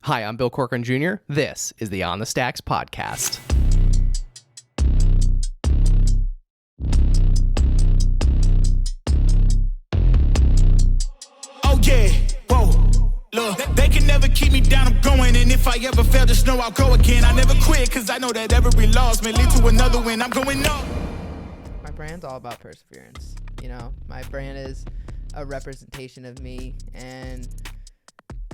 Hi, I'm Bill Corcoran Jr. This is the On the Stacks podcast. Oh yeah, whoa, look, they can never keep me down, I'm going, and if I ever fail, just know I'll go again. I never quit, cause I know that every loss may lead to another win. I'm going up. My brand's all about perseverance. You know, my brand is a representation of me and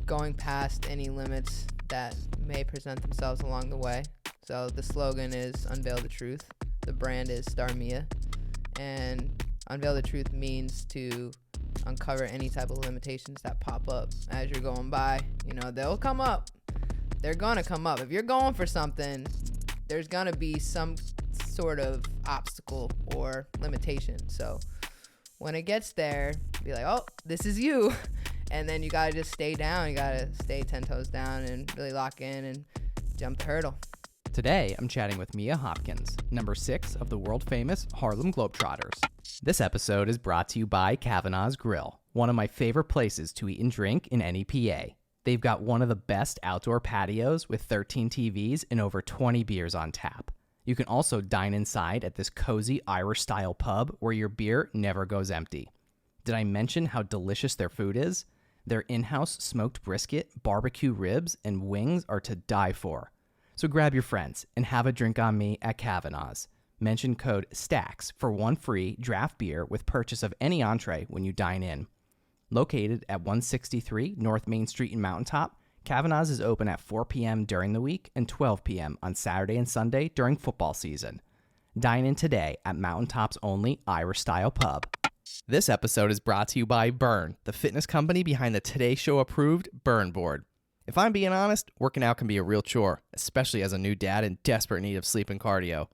going past any limits that may present themselves along the way. So the slogan is Unveil the Truth. The brand is Star Mia. And Unveil the Truth means to uncover any type of limitations that pop up as you're going by. You know, they'll come up. They're going to come up. If you're going for something, there's going to be some sort of obstacle or limitation. So when it gets there, be like, oh, this is you. And then you got to just stay down. You got to stay 10 toes down and really lock in and jump the hurdle. Today, I'm chatting with Mia Hopkins, number 6 of the World Famous Harlem Globetrotters. This episode is brought to you by Kavanaugh's Grill, one of my favorite places to eat and drink in any PA. They've got one of the best outdoor patios with 13 TVs and over 20 beers on tap. You can also dine inside at this cozy Irish-style pub where your beer never goes empty. Did I mention how delicious their food is? Their in-house smoked brisket, barbecue ribs, and wings are to die for. So grab your friends and have a drink on me at Kavanaugh's. Mention code STACKS for one free draft beer with purchase of any entree when you dine in. Located at 163 North Main Street in Mountaintop, Kavanaugh's is open at 4 p.m. during the week and 12 p.m. on Saturday and Sunday during football season. Dine in today at Mountaintop's only Irish-style pub. This episode is brought to you by Burn, the fitness company behind the Today Show approved Burn Board. If I'm being honest, working out can be a real chore, especially as a new dad in desperate need of sleep and cardio.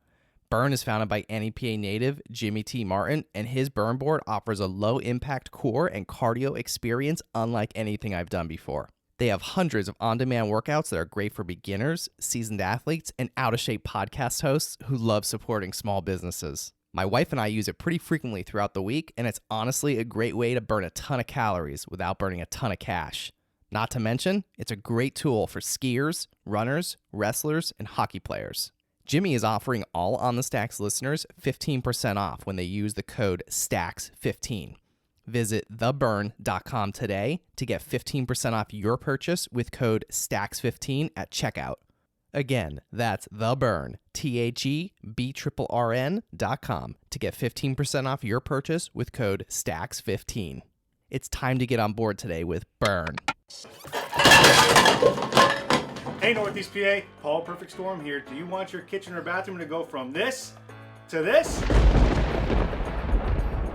Burn is founded by NEPA native Jimmy T. Martin, and his Burn Board offers a low-impact core and cardio experience unlike anything I've done before. They have hundreds of on-demand workouts that are great for beginners, seasoned athletes, and out-of-shape podcast hosts who love supporting small businesses. My wife and I use it pretty frequently throughout the week, and it's honestly a great way to burn a ton of calories without burning a ton of cash. Not to mention, it's a great tool for skiers, runners, wrestlers, and hockey players. Jimmy is offering all On the Stacks listeners 15% off when they use the code STACKS15. Visit theburn.com today to get 15% off your purchase with code STACKS15 at checkout. Again, that's theburn, THEBRRN.com to get 15% off your purchase with code STACKS15. It's time to get on board today with Burn. Hey Northeast PA, Paul Perfect Storm here. Do you want your kitchen or bathroom to go from this to this?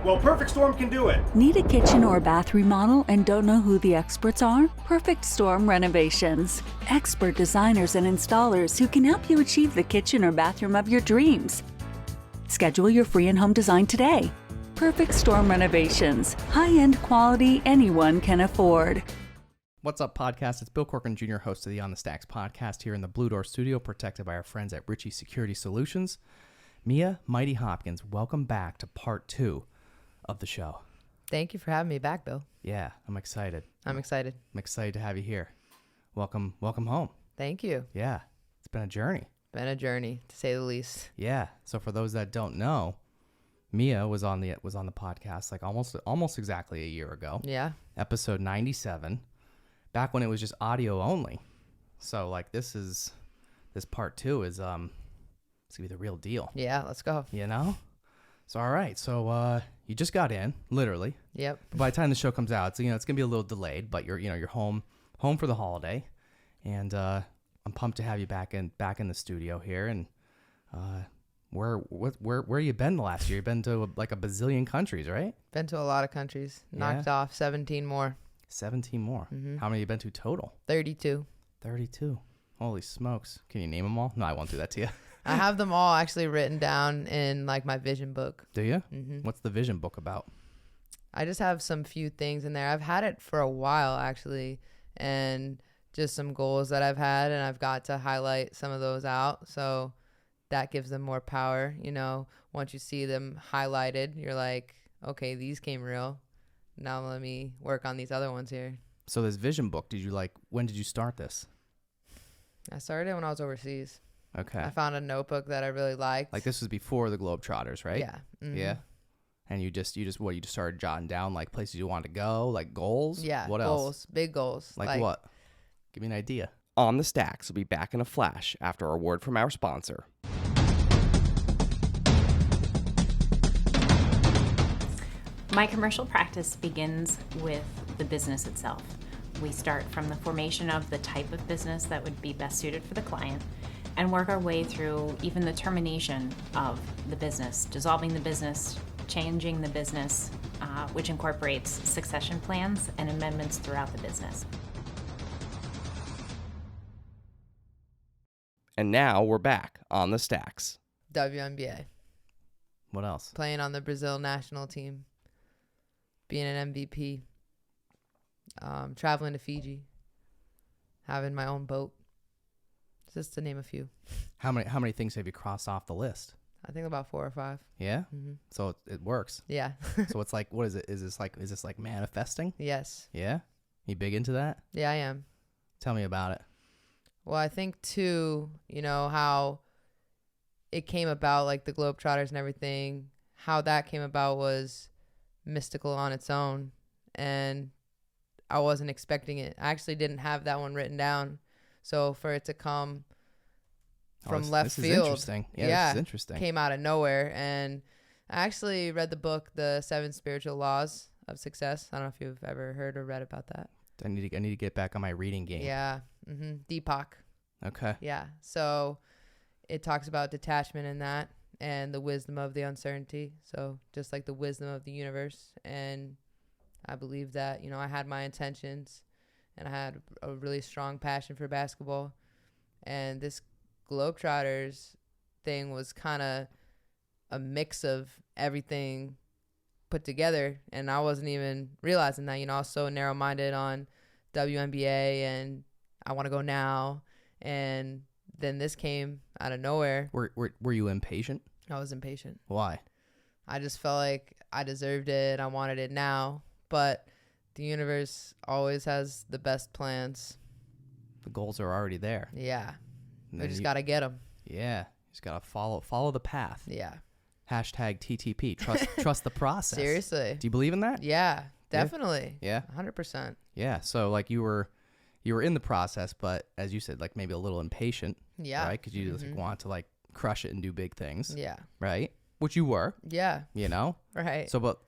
Well, Perfect Storm can do it. Need a kitchen or bath remodel and don't know who the experts are? Perfect Storm Renovations. Expert designers and installers who can help you achieve the kitchen or bathroom of your dreams. Schedule your free in-home design today. Perfect Storm Renovations. High-end quality anyone can afford. What's up, podcast? It's Bill Corcoran Jr., host of the On the Stacks podcast here in the Blue Door studio, protected by our friends at Ritchie Security Solutions. Mia Mighty Hopkins, welcome back to part 2 of the show. Thank you for having me back, Bill. Yeah, I'm excited. I'm excited. I'm excited to have you here. Welcome home. Thank you. Yeah, it's been a journey. Been a journey, to say the least. Yeah. So for those that don't know, Mia was on the podcast like almost exactly a year ago. Yeah. Episode 97, back when it was just audio only. So like this part 2 is it's gonna be the real deal. Yeah, let's go. You know? So all right. So you just got in, literally. Yep. But by the time the show comes out, it's gonna be a little delayed, but you're home for the holiday, and I'm pumped to have you back in the studio here. And where you been the last year? You've been to like a bazillion countries, right? Been to a lot of countries. Knocked off 17 more. 17 more. Mm-hmm. How many you been to total? 32. 32. Holy smokes. Can you name them all? No, I won't do that to you. I have them all actually written down in like my vision book. Do you? Mm-hmm. What's the vision book about? I just have some few things in there. I've had it for a while actually, and just some goals that I've had, and I've got to highlight some of those out. So that gives them more power. You know, once you see them highlighted, you're like, okay, these came real. Now let me work on these other ones here. So this vision book, when did you start this? I started it when I was overseas. Okay. I found a notebook that I really liked. Like this was before the Globetrotters, right? Yeah. Mm-hmm. Yeah. And you just started jotting down like places you wanted to go, like goals? Yeah. What goals, else? Big goals. Like what? Give me an idea. On the Stacks will be back in a flash after a word from our sponsor. My commercial practice begins with the business itself. We start from the formation of the type of business that would be best suited for the client and work our way through even the termination of the business, dissolving the business, changing the business, which incorporates succession plans and amendments throughout the business. And now we're back on the Stacks. WNBA. What else? Playing on the Brazil national team. Being an MVP. Traveling to Fiji. Having my own boat. Just to name a few. How many things have you crossed off the list? I think about 4 or 5. Yeah? Mm-hmm. So it works. Yeah. So it's like, what is it? Is this like manifesting? Yes. Yeah? You big into that? Yeah, I am. Tell me about it. Well, I think too, how it came about, like the Globetrotters and everything, how that came about was mystical on its own. And I wasn't expecting it. I actually didn't have that one written down. So for it to come from left this field. Is interesting. Yeah, this is interesting. Came out of nowhere. And I actually read the book, The 7 Spiritual Laws of Success. I don't know if you've ever heard or read about that. I need to get back on my reading game. Yeah. Mm-hmm. Deepak. Okay. Yeah. So it talks about detachment in that and the wisdom of the uncertainty. So just like the wisdom of the universe. And I believe that, I had my intentions and I had a really strong passion for basketball. And this Globetrotters thing was kind of a mix of everything put together. And I wasn't even realizing that, I was so narrow-minded on WNBA and I want to go now. And then this came out of nowhere. Were you impatient? I was impatient. Why? I just felt like I deserved it. I wanted it now. But the universe always has the best plans. The goals are already there. Yeah. And We then just got to get them. Yeah. You just got to follow the path. Yeah. Hashtag TTP. Trust the process. Seriously. Do you believe in that? Yeah, definitely. Yeah. 100%. Yeah. So like you were in the process, but as you said, like maybe a little impatient. Yeah. Right? Because you just want to like crush it and do big things. Yeah. Right? Which you were. Yeah. Right. So, but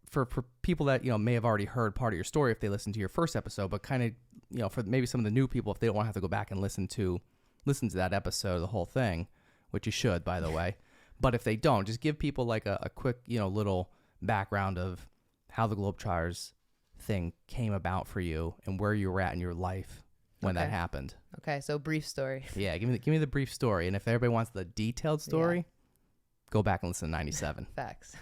for people that may have already heard part of your story if they listened to your first episode, but kind of for maybe some of the new people if they don't want to have to go back and listen to that episode, the whole thing, which you should, by the way. But if they don't, just give people like a quick little background of how the Globetrotters thing came about for you and where you were at in your life when that happened. Okay, so brief story. Yeah, give me the brief story, and if everybody wants the detailed story, go back and listen to 97. Facts.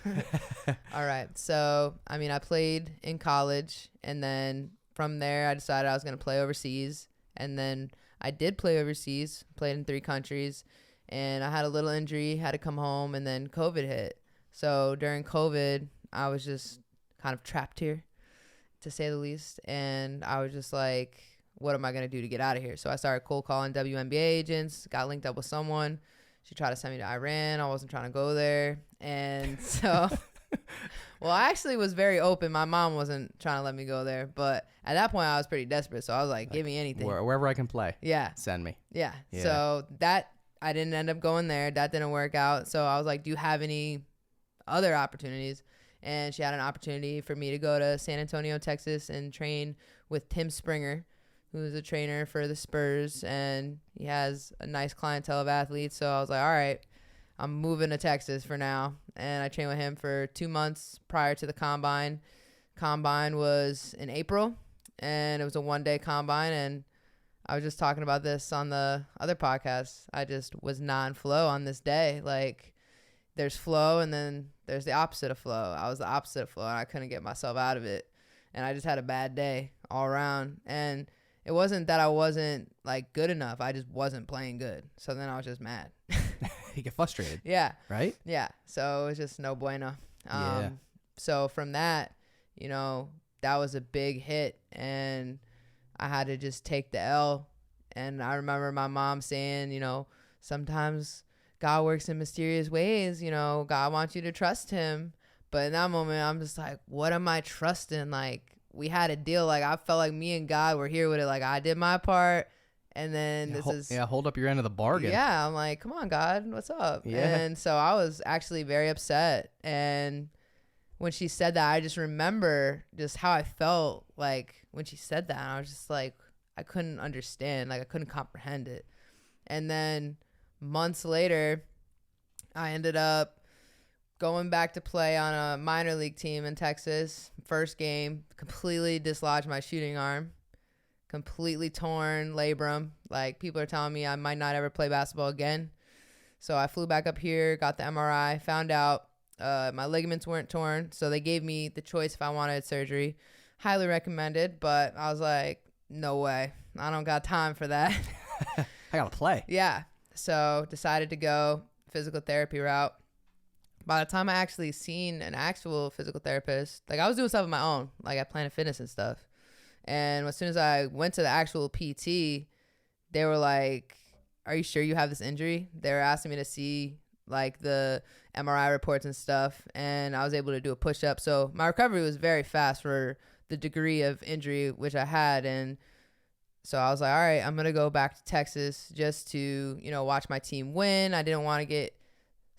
All right. So, I played in college, and then from there, I decided I was going to play overseas. And then I did play overseas, played in 3 countries, and I had a little injury, had to come home, and then COVID hit. So during COVID, I was just kind of trapped here, to say the least. And I was just like, what am I going to do to get out of here? So I started cold calling WNBA agents, got linked up with someone. She tried to send me to Iran. I wasn't trying to go there. And so, well, I actually was very open. My mom wasn't trying to let me go there. But at that point, I was pretty desperate. So I was like, give me anything. Wherever I can play. Yeah. Send me. Yeah. Yeah. So that, I didn't end up going there. That didn't work out. So I was like, do you have any other opportunities? And she had an opportunity for me to go to San Antonio, Texas and train with Tim Springer, who's a trainer for the Spurs, and he has a nice clientele of athletes. So I was like, all right, I'm moving to Texas for now. And I trained with him for 2 months prior to the combine. Combine was in April, and it was a 1-day combine. And I was just talking about this on the other podcast. I just was not in flow on this day. Like, there's flow, and then there's the opposite of flow. I was the opposite of flow, and I couldn't get myself out of it. And I just had a bad day all around. And it wasn't that I wasn't like good enough. I just wasn't playing good. So then I was just mad. You get frustrated. Yeah. Right? Yeah. So it was just no bueno. Yeah. So from that, that was a big hit, and I had to just take the L And I remember my mom saying, you know, sometimes God works in mysterious ways. You know, God wants you to trust him. But in that moment, I'm just like, what am I trusting? Like, we had a deal. Like, I felt like me and God were here with it. Like, I did my part. And then hold up your end of the bargain. Yeah, I'm like, come on, God, what's up? Yeah. And so I was actually very upset. And when she said that, I just remember just how I felt like when she said that. I was just like, I couldn't understand. Like, I couldn't comprehend it. And then months later, I ended up going back to play on a minor league team in Texas. First game, completely dislodged my shooting arm. Completely torn labrum. Like, people are telling me I might not ever play basketball again. So I flew back up here, got the MRI, found out my ligaments weren't torn. So they gave me the choice if I wanted surgery. Highly recommended, but I was like, no way. I don't got time for that. I gotta play. Yeah. So decided to go physical therapy route. By the time I actually seen an actual physical therapist, like, I was doing stuff on my own, like at Planet Fitness and stuff. And as soon as I went to the actual PT, they were like, are you sure you have this injury? They were asking me to see like the MRI reports and stuff. And I was able to do a push-up. So my recovery was very fast for the degree of injury which I had. And so I was like, all right, I'm going to go back to Texas just to, you know, watch my team win. I didn't want to get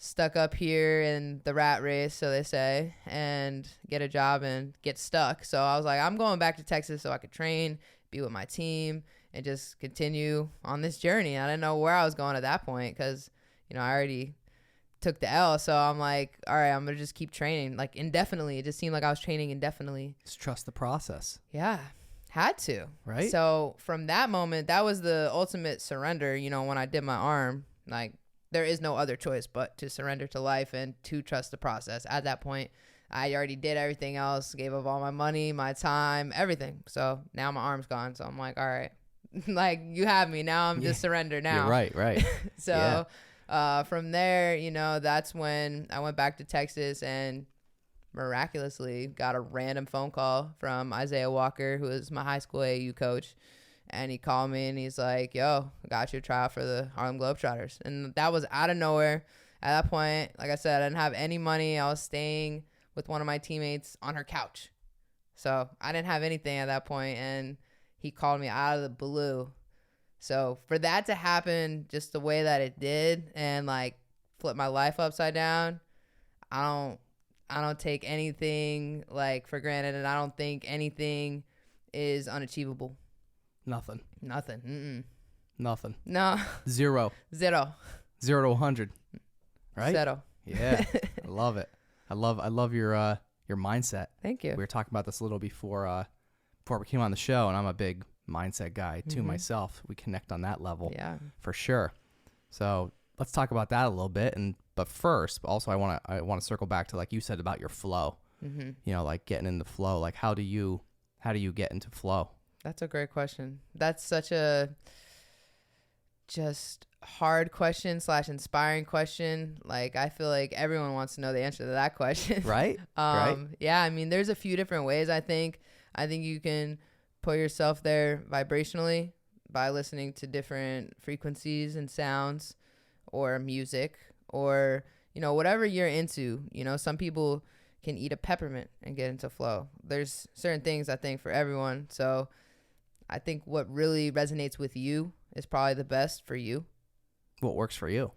stuck up here in the rat race, so they say, and get a job and get stuck. So I was like, I'm going back to Texas so I could train, be with my team, and just continue on this journey. I didn't know where I was going at that point because, you know, I already took the L. So I'm like, all right, I'm going to just keep training like indefinitely. It just seemed like I was training indefinitely. Just trust the process. Yeah, had to. Right. So from that moment, that was the ultimate surrender. You know, when I did my arm, like, there is no other choice but to surrender to life and to trust the process. At that point, I already did everything else, gave up all my money, my time, everything. So now my arm's gone. So I'm like, all right, like, you have me. Now I'm just surrender now. Yeah, right. So from there, you know, that's when I went back to Texas and miraculously got a random phone call from Isaiah Walker, who was my high school AAU coach. And he called me and he's like, yo, I got you a trial for the Harlem Globetrotters. And that was out of nowhere. At that point, like I said, I didn't have any money. I was staying with one of my teammates on her couch. So I didn't have anything at that point. And he called me out of the blue. So for that to happen just the way that it did and like flip my life upside down, I don't take anything like for granted. And I don't think anything is unachievable. Nothing. Mm-mm. Nothing. No. Zero. 0 to 100. Right? 0. Yeah. I love it. I love your mindset. Thank you. We were talking about this a little before we came on the show, and I'm a big mindset guy too myself. We connect on that level. Yeah. For sure. So let's talk about that a little bit. But first, also I want to circle back to, like you said, about your flow. You know, like getting in the flow. Like how do you get into flow? That's a great question. That's such a just hard question / inspiring question. Like, I feel like everyone wants to know the answer to that question. Right? Right. Yeah, I mean, there's a few different ways, I think. I think you can put yourself there vibrationally by listening to different frequencies and sounds or music or, you know, whatever you're into. You know, some people can eat a peppermint and get into flow. There's certain things, I think, for everyone. So I think what really resonates with you is probably the best for you. What works for you?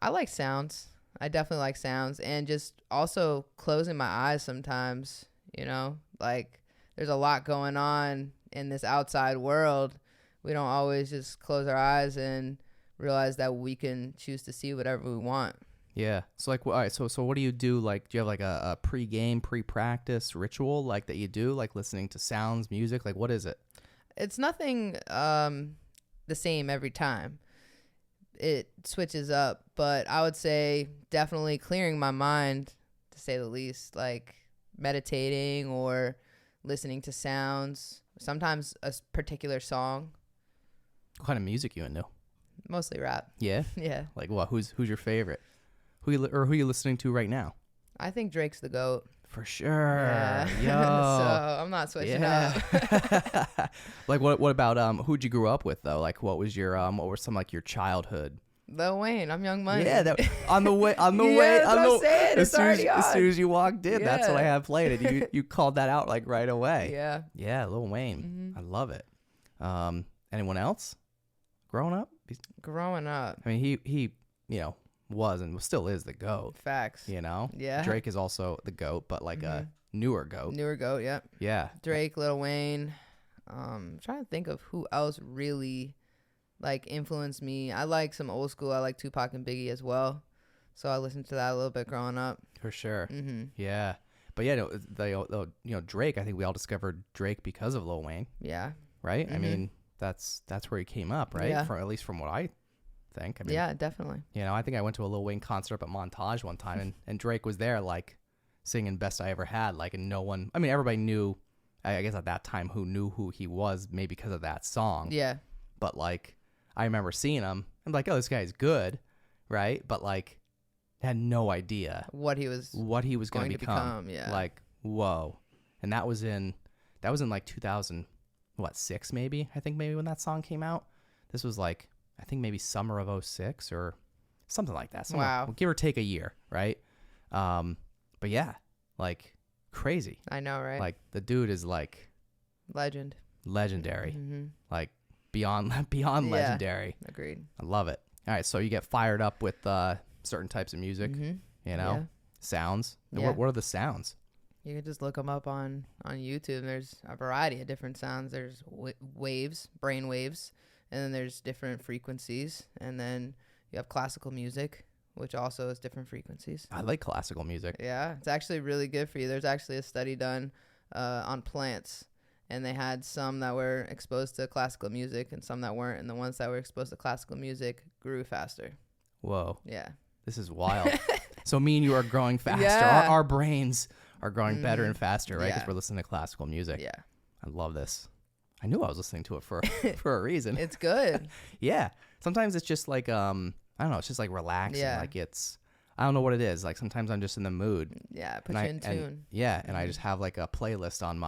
I like sounds. I definitely like sounds. And just also closing my eyes sometimes, you know, like there's a lot going on in this outside world. We don't always just close our eyes and realize that we can choose to see whatever we want. Yeah. So like, all right. So what do you do? Like, do you have like a pre-game, pre-practice ritual like that you do? Like listening to sounds, music? Like, what is it? It's nothing the same every time. It switches up, but I would say definitely clearing my mind, to say the least, like meditating or listening to sounds, sometimes a particular song. What kind of music you into? Mostly rap. Yeah? Yeah. Like what? Who's your favorite? Who you listening to right now? I think Drake's the GOAT. For sure. Yeah. Yo. So I'm not switching up. Like what about who'd you grew up with though? Like what was your what were some like your childhood? Lil Wayne, I'm Young Money. Yeah, that, on the way Yeah, that's what I'm saying. It's already as soon on. as you walked in, that's what I Yeah. had played, and you called that out like right away. Yeah. Yeah, Lil Wayne. I love it. Anyone else growing up? Growing up. I mean, he was and still is the GOAT. Facts. Yeah. Drake is also the GOAT, but like a newer GOAT. Newer GOAT, yep. Yeah. Drake, Lil Wayne. Trying to think of who else really like influenced me. I like some old school. I like Tupac and Biggie as well. So I listened to that a little bit growing up. For sure. Mm-hmm. Yeah. But yeah, Drake, I think we all discovered Drake because of Lil Wayne, Yeah. right? I mean, that's where he came up, right? Yeah. At least from what I think. I mean, Yeah, definitely. I think I went to a Lil Wayne concert up at Montage one time, and Drake was there, like, singing Best I Ever Had, like, and no one, I mean, everybody knew, I guess at that time, who knew who he was, maybe because of that song. Yeah. But, like, I remember seeing him, I'm like, oh, this guy's good, right? But, like, had no idea What he was going to become. yeah. Like, whoa. And that was in like 2006 maybe, I think maybe when that song came out. This was like, I think maybe summer of 06 or something like that. Wow. Give or take a year, right? But yeah, like crazy. I know, right? Like the dude is like Legend. legendary, Mm-hmm. like beyond legendary. Agreed. I love it. All right, so you get fired up with certain types of music, Yeah. sounds. Yeah. What are the sounds? You can just look them up on YouTube. There's a variety of different sounds. There's waves, brain waves, and then there's different frequencies. And then you have classical music, which also is different frequencies. I like classical music. Yeah, it's actually really good for you. There's actually a study done on plants, and they had some that were exposed to classical music and some that weren't. And the ones that were exposed to classical music grew faster. Whoa, Yeah. this is wild. So me and you are growing faster. Yeah. Our brains are growing better and faster, right? Because Yeah. we're listening to classical music. Yeah. I love this. I knew I was listening to it for a reason. It's good. Yeah. Sometimes it's just like I don't know. It's just like relaxing. Yeah. Like I don't know what it is. Like sometimes I'm just in the mood. Yeah, put And you in tune. And I just have like a playlist on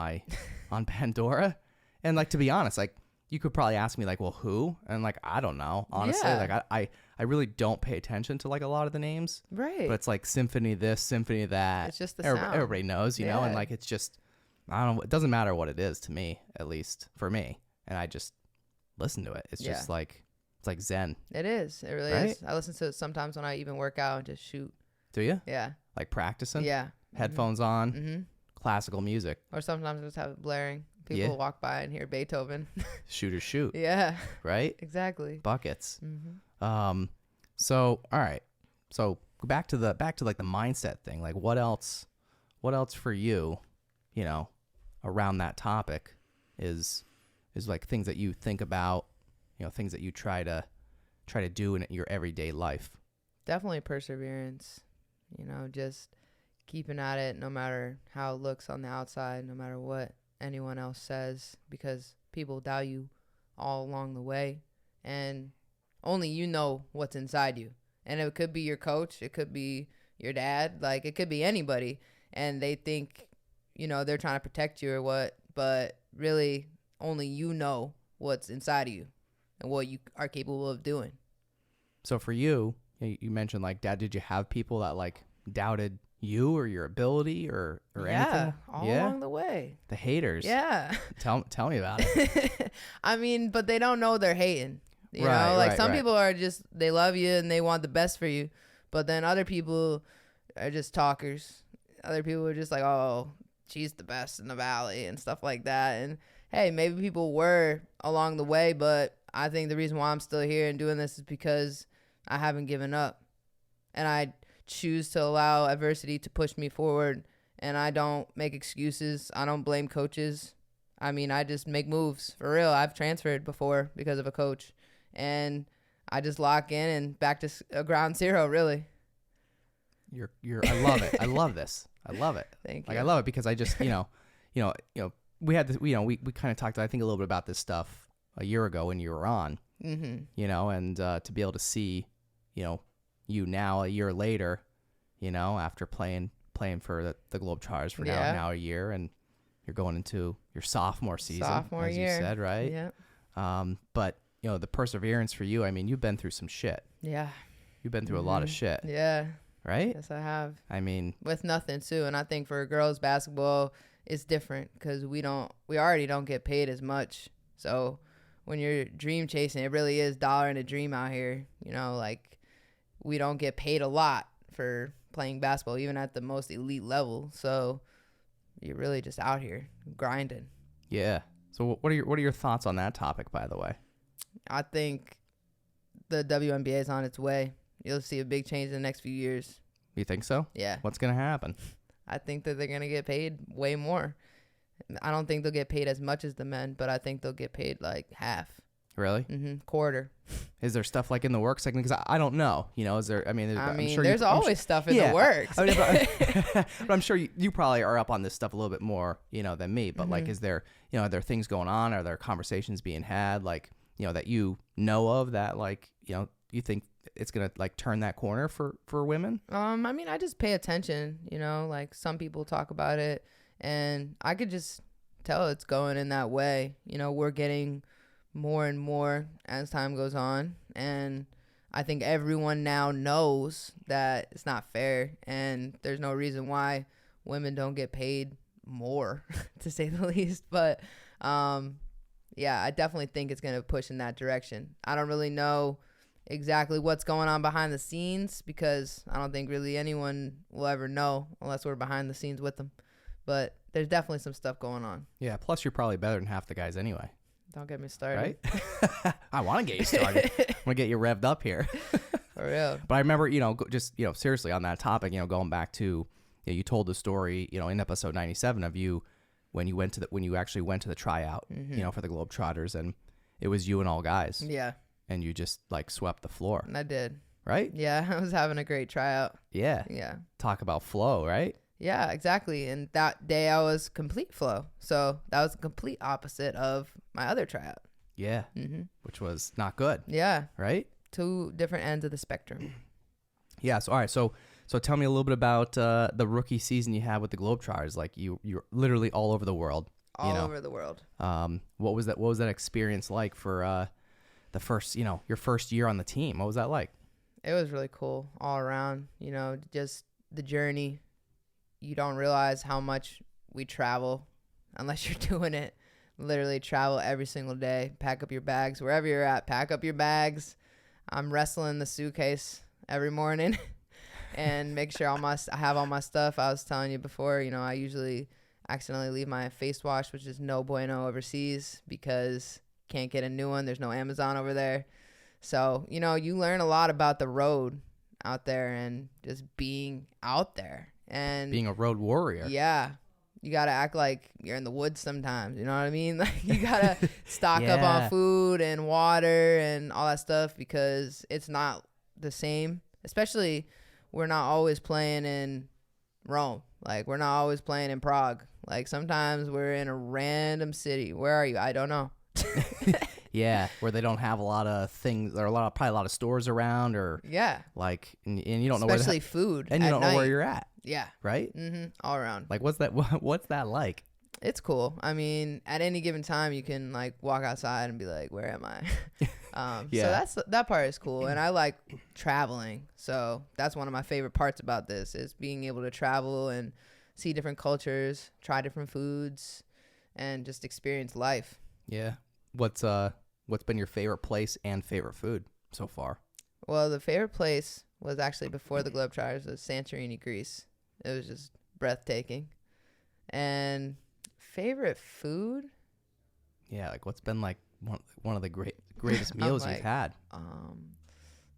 on Pandora, and like to be honest, like you could probably ask me like, well, who? And like I don't know, honestly. Yeah. Like I really don't pay attention to like a lot of the names, Right. but it's like symphony this, symphony that. It's just the Everybody, sound. everybody knows, you know, and Yeah. like it's just I don't know. It doesn't matter what it is to me, at least for me, and I just listen to it. It's just like it's like Zen. It is. It really Right? is. I listen to it sometimes when I even work out and just shoot. Do you? Yeah. Like practicing? Yeah. Headphones on, Mm-hmm. classical music, Or sometimes I just have it blaring. People Yeah. walk by and hear Beethoven. shoot or shoot, Yeah. right? Exactly. Buckets. Mm-hmm. So all right. So go back to like the mindset thing. Like what else for you, around that topic is like things that you think about, things that you try to do in your everyday life. Definitely perseverance. Just keeping at it no matter how it looks on the outside, no matter what anyone else says, because people doubt you all along the way. And only you know what's inside you. And it could be your coach. It could be your dad. Like, it could be anybody. And they think, they're trying to protect you or what. But really, only you know what's inside of you and what you are capable of doing. So for you, you mentioned like, Dad, did you have people that like doubted you or your ability or anything? All along the way. The haters. Yeah. Tell me about it. I mean, but they don't know they're hating. You Right, know, like right, some right. people are just, they love you and they want the best for you. But then other people are just talkers. Other people are just like, oh, she's the best in the valley and stuff like that. And hey, maybe people were along the way, but I think the reason why I'm still here and doing this is because I haven't given up. And I choose to allow adversity to push me forward. And I don't make excuses. I don't blame coaches. I mean, I just make moves. For real, I've transferred before because of a coach. And I just lock in and back to ground zero, really. I love it. I love this. I love it. Thank Like you. I love it because I just, we had this, we kind of talked, I think, a little bit about this stuff a year ago when you were on, and to be able to see, you now a year later, after playing playing for the Globetrotters for Yeah. now a year, and you're going into your sophomore season, Sophomore as year. you said, right? Yeah. But you know, the perseverance for you. I mean, you've been through some shit. Yeah. You've been through a lot of shit, Yeah. right? Yes, I have. I mean, With nothing too, and I think for girls basketball, it's different because we already don't get paid as much. So when you're dream chasing, it really is dollar and a dream out here. You know, like we don't get paid a lot for playing basketball, even at the most elite level. So you're really just out here grinding. yeah. So what are your thoughts on that topic, by the way? I think the WNBA is on its way. You'll see a big change in the next few years. You think so? Yeah. What's gonna happen? I think that they're going to get paid way more. I don't think they'll get paid as much as the men, but I think they'll get paid like half. Really? Quarter. Is there stuff like in the works? Like, because I don't know. You know, is there? I mean, I'm sure there's always stuff in the works. I mean, but I'm sure you probably are up on this stuff a little bit more, you know, than me. But like, is there, you know, are there things going on? Are there conversations being had, like, you know, that you know of that, like, you know, you think it's gonna like turn that corner for women? I mean, I just pay attention. You know, like some people talk about it, and I could just tell it's going in that way. You know, we're getting more and more as time goes on, and I think everyone now knows that it's not fair, and there's no reason why women don't get paid more, to say the least. But yeah, I definitely think it's going to push in that direction. I don't really know exactly what's going on behind the scenes because I don't think really anyone will ever know unless we're behind the scenes with them. But there's definitely some stuff going on. Yeah. Plus, you're probably better than half the guys anyway. Don't get me started. Right? I want to get you started. I want to get you revved up here. For real. But I remember, you know, just, you know, seriously on that topic, you know, going back to, you know, you told the story, you know, in episode 97 of you when you actually went to the tryout, you know, for the Globetrotters, and it was you and all guys. Yeah. And you just like swept the floor. And I did. Right? Yeah. I was having a great tryout. Yeah. Yeah. Talk about flow, right? Yeah, exactly. And that day I was complete flow. So that was the complete opposite of my other tryout. Yeah. Which was not good. Yeah. Right? Two different ends of the spectrum. Yeah. So, all right. So tell me a little bit about the rookie season you had with the Globetrotters. Like you're literally all over the world. All over the world. What was that experience like for the first, you know, your first year on the team? What was that like? It was really cool all around. You know, just the journey. You don't realize how much we travel unless you're doing it. Literally travel every single day. Pack up your bags. Wherever you're at, pack up your bags. I'm wrestling the suitcase every morning and make sure I have all my stuff. I was telling you before, you know, I usually accidentally leave my face wash, which is no bueno overseas because can't get a new one. There's no Amazon over there. So, you know, you learn a lot about the road out there and just being out there. And being a road warrior. Yeah. You got to act like you're in the woods sometimes. You know what I mean? Like you got to stock up on food and water and all that stuff because it's not the same. Especially we're not always playing in Rome. Like we're not always playing in Prague. Like sometimes we're in a random city. Where are you? I don't know. Yeah, where they don't have a lot of things. There are probably a lot of stores around, or like, and you don't know especially food, and you don't know where you're at. Yeah, right. All around. Like, what's that like? It's cool. I mean, at any given time, you can like walk outside and be like, "Where am I?" So that part is cool, and I like traveling. So that's one of my favorite parts about this is being able to travel and see different cultures, try different foods, and just experience life. Yeah. What's been your favorite place and favorite food so far? Well, the favorite place was actually before the Globetrotters was Santorini, Greece. It was just breathtaking. And favorite food? Yeah, like what's been like one of the greatest meals you've had?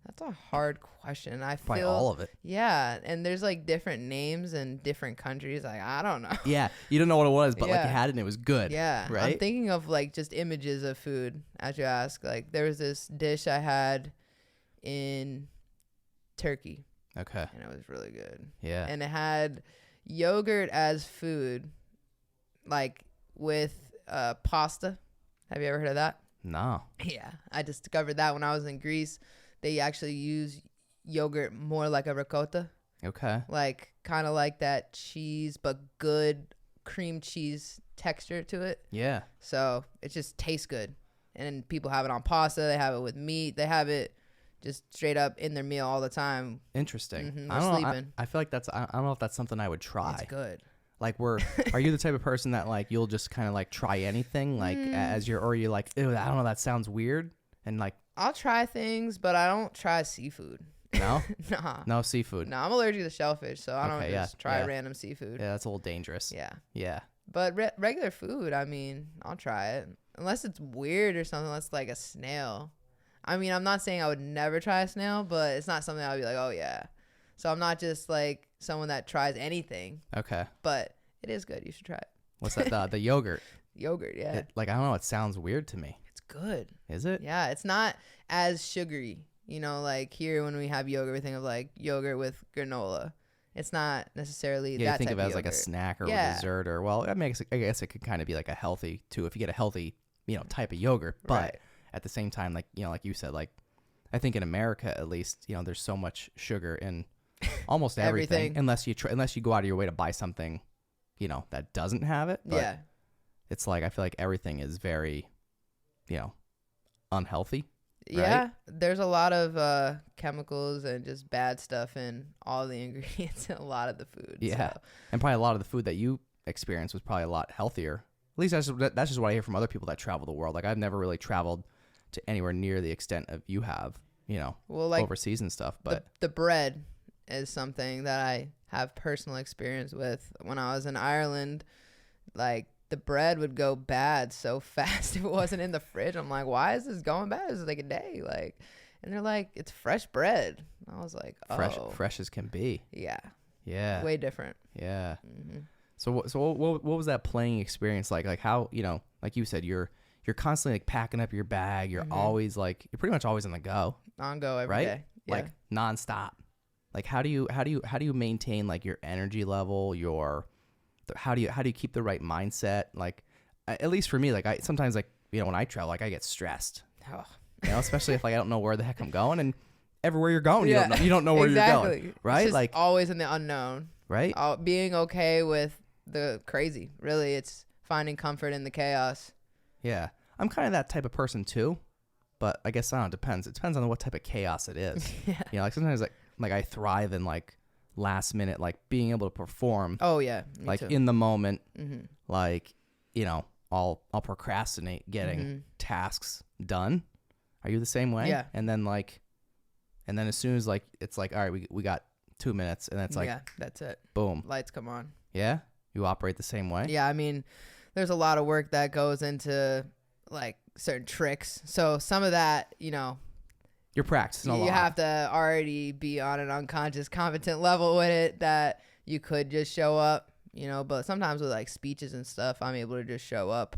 That's a hard question. I Probably feel all of it. Yeah, and there's like different names in different countries. Like I don't know. Yeah, you don't know what it was, but like you had it and it was good. Yeah, right. I'm thinking of like just images of food as you ask. Like there was this dish I had in Turkey. Okay. And it was really good. Yeah. And it had yogurt as food, like with pasta. Have you ever heard of that? No. Yeah, I discovered that when I was in Greece. They actually use yogurt more like a ricotta. Okay. Like kind of like that cheese, but good cream cheese texture to it. Yeah. So it just tastes good. And people have it on pasta. They have it with meat. They have it just straight up in their meal all the time. Interesting. Mhm, I they're don't know. sleeping. I feel like I don't know if that's something I would try. It's good. Like, are you the type of person that like you'll just kind of like try anything like or you're like, ew, I don't know, that sounds weird, and like I'll try things, but I don't try seafood. no, Nah. no seafood. No, I'm allergic to shellfish, so I don't Okay, just yeah, try yeah. random seafood. Yeah, that's a little dangerous. Yeah. Yeah. But regular food, I mean, I'll try it. Unless it's weird or something that's like a snail. I mean, I'm not saying I would never try a snail, but it's not something I would be like, oh, yeah. So I'm not just like someone that tries anything, Okay. but it is good. You should try it. What's that? The yogurt. Yogurt, yeah. Like, I don't know. It sounds weird to me. It's good. Is it? Yeah, it's not as sugary. You know, like here when we have yogurt, we think of like yogurt with granola. It's not necessarily Yeah, that you think type of it of as like a yogurt. snack or Yeah. a dessert or, well, I guess it could kind of be like a healthy too if you get a healthy, type of yogurt. But Right. at the same time, like, like you said, like I think in America at least, there's so much sugar in almost everything. Everything. Unless you go out of your way to buy something, that doesn't have it. But Yeah. it's like I feel like everything is very, unhealthy. Yeah, there's a lot of chemicals and just bad stuff in all the ingredients in a lot of the food. Yeah. So. And probably a lot of the food that you experienced was probably a lot healthier. At least that's just what I hear from other people that travel the world. Like I've never really traveled to anywhere near the extent of you have, Well, like overseas and stuff. But the bread is something that I have personal experience with. When I was in Ireland, like the bread would go bad so fast if it wasn't in the fridge. I'm like, why is this going bad? It's like a day. Like, and they're like, it's fresh bread. I was like, oh, fresh as can be. yeah, Yeah. way different. Yeah. Mm-hmm. So what was that playing experience like? Like how, like you said, you're constantly like packing up your bag. You're always like, you're pretty much always on the go, On go every right? day. Yeah. Like nonstop. Like how do you maintain like your energy level, how do you keep the right mindset? Like at least for me, like I sometimes like, when I travel, like I get stressed, Oh. especially if like I don't know where the heck I'm going, and everywhere you're going, Yeah. you don't know where Exactly. you're going, right? It's just Like, always in the unknown. right? Being okay with the crazy. Really, it's finding comfort in the chaos. Yeah. I'm kind of that type of person too, but I guess I don't know, it depends. It depends on what type of chaos it is. Yeah. Like sometimes like I thrive in like last minute, like being able to perform Oh yeah, me like too. in the moment, Mhm. like, I'll procrastinate getting tasks done. Are you the same way? Yeah. And then as soon as like, it's like, all right, we got 2 minutes, and it's like, yeah, that's it. boom. Lights come on. Yeah. You operate the same way. Yeah, I mean, there's a lot of work that goes into like certain tricks. So some of that, You're practicing a lot. you have to already be on an unconscious, competent level with it that you could just show up, But sometimes with like speeches and stuff, I'm able to just show up.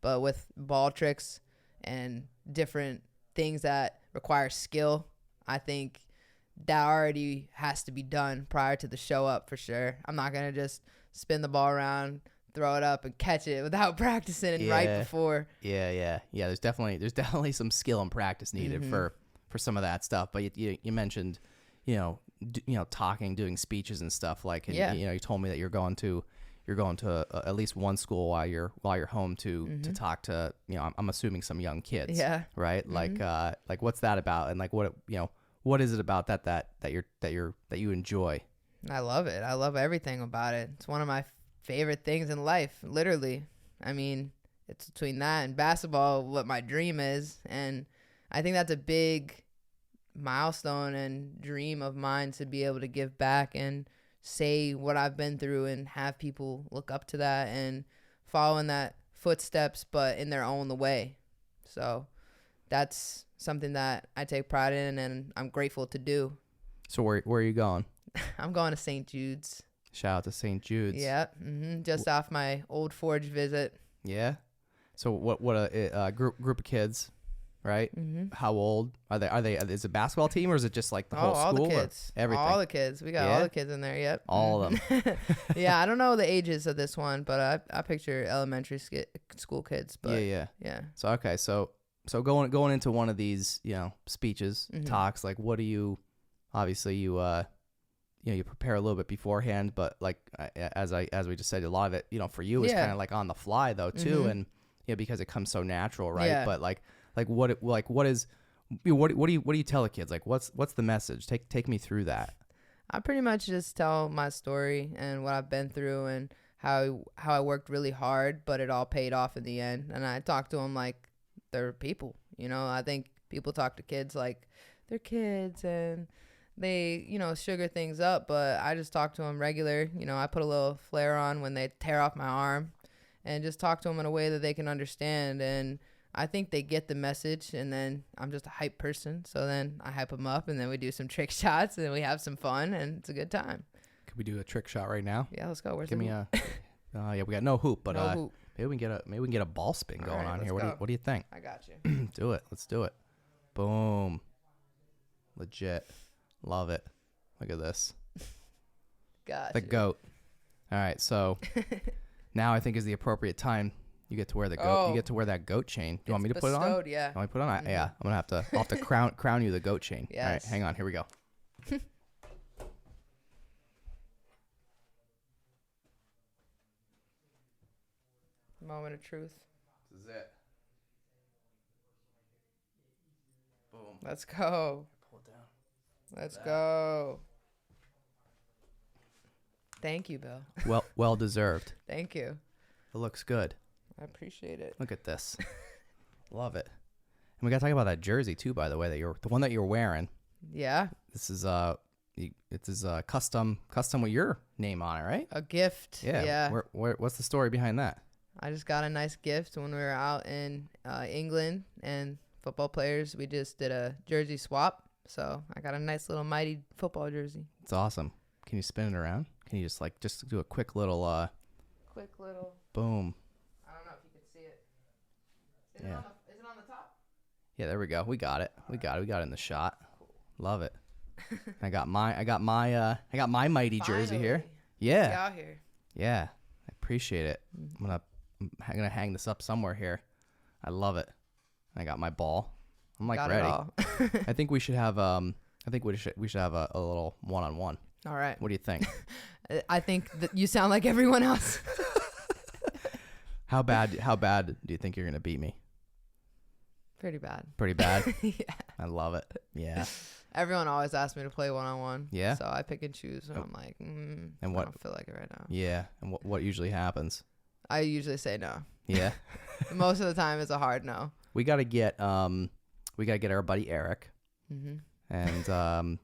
But with ball tricks and different things that require skill, I think that already has to be done prior to the show up for sure. I'm not going to just spin the ball around, throw it up and catch it without practicing and right before. Yeah. There's definitely some skill and practice needed for some of that stuff. But you mentioned, talking, doing speeches and stuff like, and, you told me that you're going to at least one school while you're home to talk to, I'm assuming some young kids. Yeah. Right. Like what's that about? And like, what is it about that you enjoy? I love it. I love everything about it. It's one of my favorite things in life, literally. I mean, it's between that and basketball what my dream is, and I think that's a big milestone and dream of mine to be able to give back and say what I've been through and have people look up to that and follow in that footsteps, but in their own way. So that's something that I take pride in and I'm grateful to do. So where are you going? I'm going to St. Jude's. Shout out to St. Jude's. Yeah, just off my old Forge visit. Yeah. So what a group of kids, right? How old are they? Is it a basketball team or is it just like the whole all school? the kids. Or everything. All the kids. We got all the kids in there. Yep. All of them. Yeah, I don't know the ages of this one, but I picture elementary school kids. But yeah. yeah. So okay, so going into one of these, speeches, talks, like what do you? Obviously, you you prepare a little bit beforehand, but like as we just said, a lot of it, for you is Yeah. kind of like on the fly though too, and because it comes so natural, right? Yeah. But what do you tell the kids? Like what's the message? Take me through that. I pretty much just tell my story and what I've been through and how I worked really hard, but it all paid off in the end. And I talk to them like they're people. I think people talk to kids like they're kids and they, sugar things up. But I just talk to them regular. I put a little flair on when they tear off my arm and just talk to them in a way that they can understand. And I think they get the message, and then I'm just a hype person. So then I hype them up, and then we do some trick shots, and we have some fun, and it's a good time. Could we do a trick shot right now? Yeah, let's go. Where's Give the me hoop? yeah, we got no hoop, but No hoop. maybe we can get a ball spin going right, on let's here. go. What do you think? I got you. Do it. Let's do it. Boom. Legit. Love it. Look at this. Got The you. goat. All right, so now I think is the appropriate time. You get to wear the goat. Oh. You get to wear that goat chain. Do you want me to It's put it on? bestowed, yeah. You want me to put it on? Yeah. I'll have to crown you the goat chain. All right, Yes. hang on. Here we go. Moment of truth. This is it. Boom. Let's go. Pull it down. Let's go. Thank you, Bill. Well deserved. Thank you. It looks good. I appreciate it. Look at this. Love it. And we got to talk about that jersey too, by the way, the one that you're wearing. Yeah. This is custom with your name on it, right? A gift. Yeah. Yeah. What's the story behind that? I just got a nice gift when we were out in England, and football players, we just did a jersey swap. So I got a nice little Mighty football jersey. It's awesome. Can you spin it around? Can you just do a quick little Quick little. boom? I don't know if you can see it. Is Yeah. Is it on the top? Yeah, there we go. We got it. We got it in the shot. Love it. I got my Mighty jersey here. Finally. Yeah. Get out here. Yeah. I appreciate it. I'm gonna hang this up somewhere here. I love it. I got my ball. I'm like Got ready. it all. I think we should have we should have a little one-on-one. All right. What do you think? I think that you sound like everyone else. How bad do you think you're gonna beat me? Pretty bad. Pretty bad. Yeah. I love it. Yeah. Everyone always asks me to play one-on-one. Yeah? So I pick and choose, and I'm like, And I what- don't feel like it right now. Yeah. And what usually happens? I usually say no. Yeah. Most of the time, it's a hard no. we gotta get our buddy Eric, Mm-hmm. and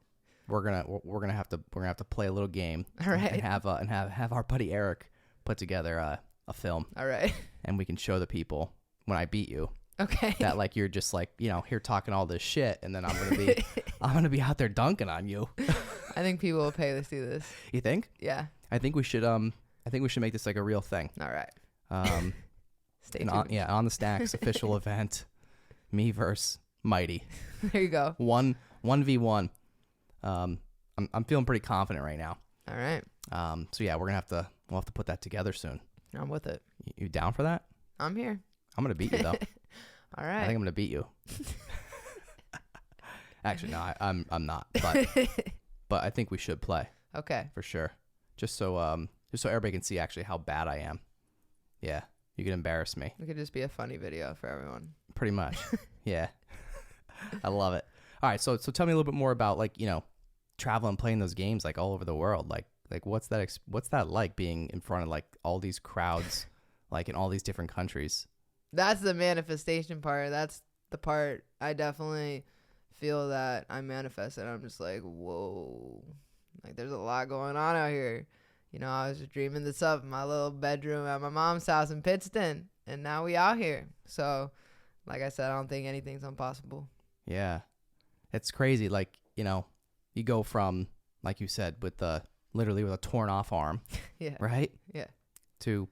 we're gonna have to play a little game. All right. And have our buddy Eric put together a film, All right. and we can show the people when I beat you Okay. that like you're just like here talking all this shit, and then I'm gonna be out there dunking on you. I think people will pay to see this. You think? Yeah. I think we should make this like a real thing. All right. Stay And tuned. on the Stacks official event, me versus Mighty, There you go. 1v1. I'm feeling pretty confident right now. All right. So yeah, we'll have to put that together soon. I'm with it. You down for that? I'm here. I'm gonna beat you though. All I right. think I'm gonna beat you. Actually, no, I'm not. But I think we should play Okay. for sure. Just so everybody can see actually how bad I am. Yeah, you can embarrass me. It could just be a funny video for everyone. Pretty much. Yeah. I love it. All right, so tell me a little bit more about traveling, playing those games like all over the world. Like what's that like being in front of like all these crowds like in all these different countries? That's the manifestation part. That's the part I definitely feel that I manifested. I'm just like, whoa. Like there's a lot going on out here. I was just dreaming this up in my little bedroom at my mom's house in Pittston, and now we out here. So, like I said, I don't think anything's impossible. Yeah. It's crazy. Like, you go from, like you said, literally with a torn off arm, Yeah. right? Yeah. To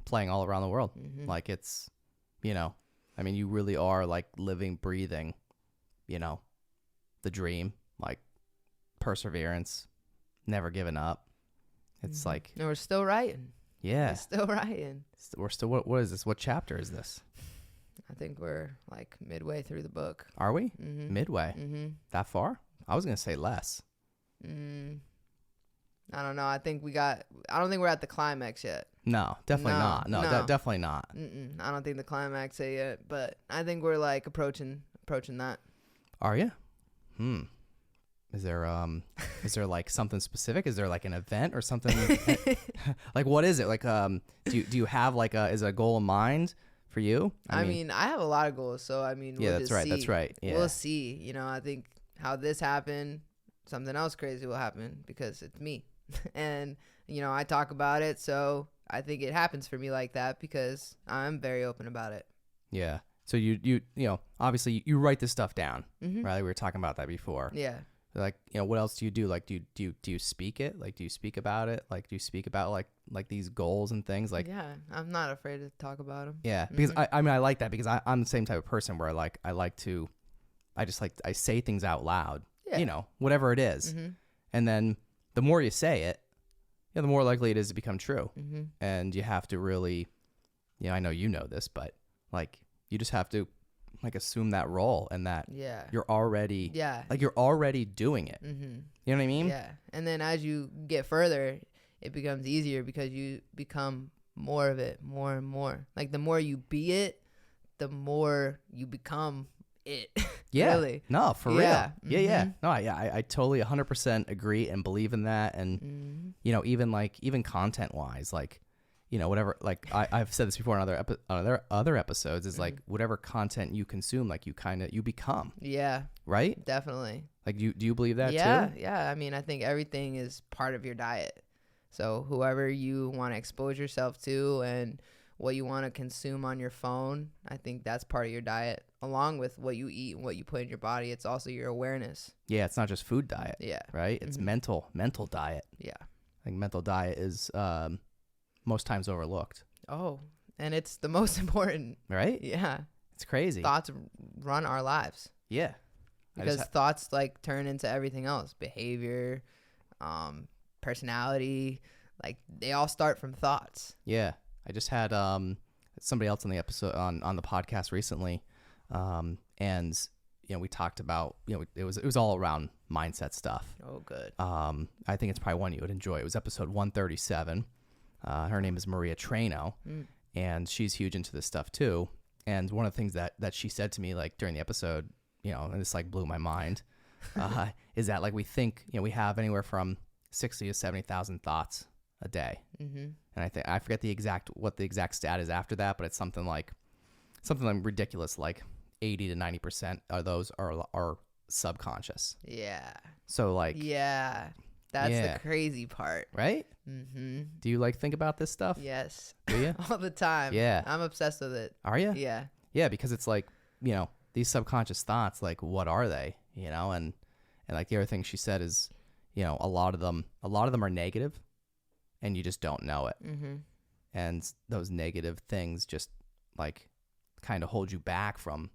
playing all around the world. Mhm. Like it's, I mean, you really are like living, breathing, the dream, like perseverance, never giving up. It's like, And we're still writing. yeah, We're still writing. we're still, what is this? What chapter is this? I think we're like midway through the book. Are we? Mm-hmm. Midway? Mm-hmm. That far? I was going to say less. I don't know. I don't think we're at the climax yet. No, definitely No, not. No, no. definitely not. I don't think the climax yet, but I think we're like approaching that. Are you? Is there like something specific? Is there like an event or something? Like what is it? Like do you have like is a goal in mind for you? I mean, I have a lot of goals, so I mean, yeah, we'll that's just right. see. That's right. Yeah. We'll see. You know, I think how this happened, something else crazy will happen because it's me, and you know, I talk about it, so I think it happens for me like that because I'm very open about it. Yeah. So you know, obviously you write this stuff down, right? We were talking about that before. Yeah. Like, you know, what else do you do? Like, do you speak it? Like, do you speak about it? Like, do you speak about like these goals and things? Like, yeah, I'm not afraid to talk about them. yeah, because I mean, I like that because I'm the same type of person where like I say things out loud, Yeah. you know, whatever it is. And then the more you say it, you know, the more likely it is to become true. And you have to really, you know, I know you know this, but like you just have to like assume that role and that you're already doing it. You know what I mean? Yeah. And then as you get further, it becomes easier because you become more of it, more and more. Like the more you be it, the more you become it. Yeah. Really. No, for Yeah. real. Yeah. No, I totally 100% agree and believe in that. And, you know, even content wise, like, you know, whatever, like I've said this before on other episodes is like whatever content you consume, like you become. Yeah. Right? Definitely. Like, do you believe that Yeah. too? Yeah. I mean, I think everything is part of your diet. So whoever you want to expose yourself to and what you want to consume on your phone, I think that's part of your diet, along with what you eat and what you put in your body. It's also your awareness. Yeah. It's not just food diet. Yeah. Right? It's mental diet. Yeah. Like mental diet is, most times overlooked. Oh, and it's the most important. Right? Yeah. It's crazy. Thoughts run our lives Yeah. because thoughts like turn into everything else. Behavior, personality, like they all start from thoughts. Yeah. I just had somebody else on the episode on the podcast recently. And you know, we talked about, you know, it was all around mindset stuff. Oh, good. I think it's probably one you would enjoy. It was episode 137. Her name is Maria Trano, and she's huge into this stuff too. And one of the things that she said to me like during the episode, you know, and this like blew my mind, is that like we think, you know, we have anywhere from 60 to 70,000 thoughts a day. And I forget what the exact stat is after that, but it's something like ridiculous, like 80 to 90% of those are subconscious. Yeah. So like, Yeah. That's the crazy part. right? Do you like think about this stuff? Yes. Do you? All the time. Yeah. I'm obsessed with it. Are you? Yeah. Yeah, because it's like, you know, these subconscious thoughts, like what are they? You know, and like the other thing she said is, you know, a lot of them are negative and you just don't know it. And those negative things just like kind of hold you back from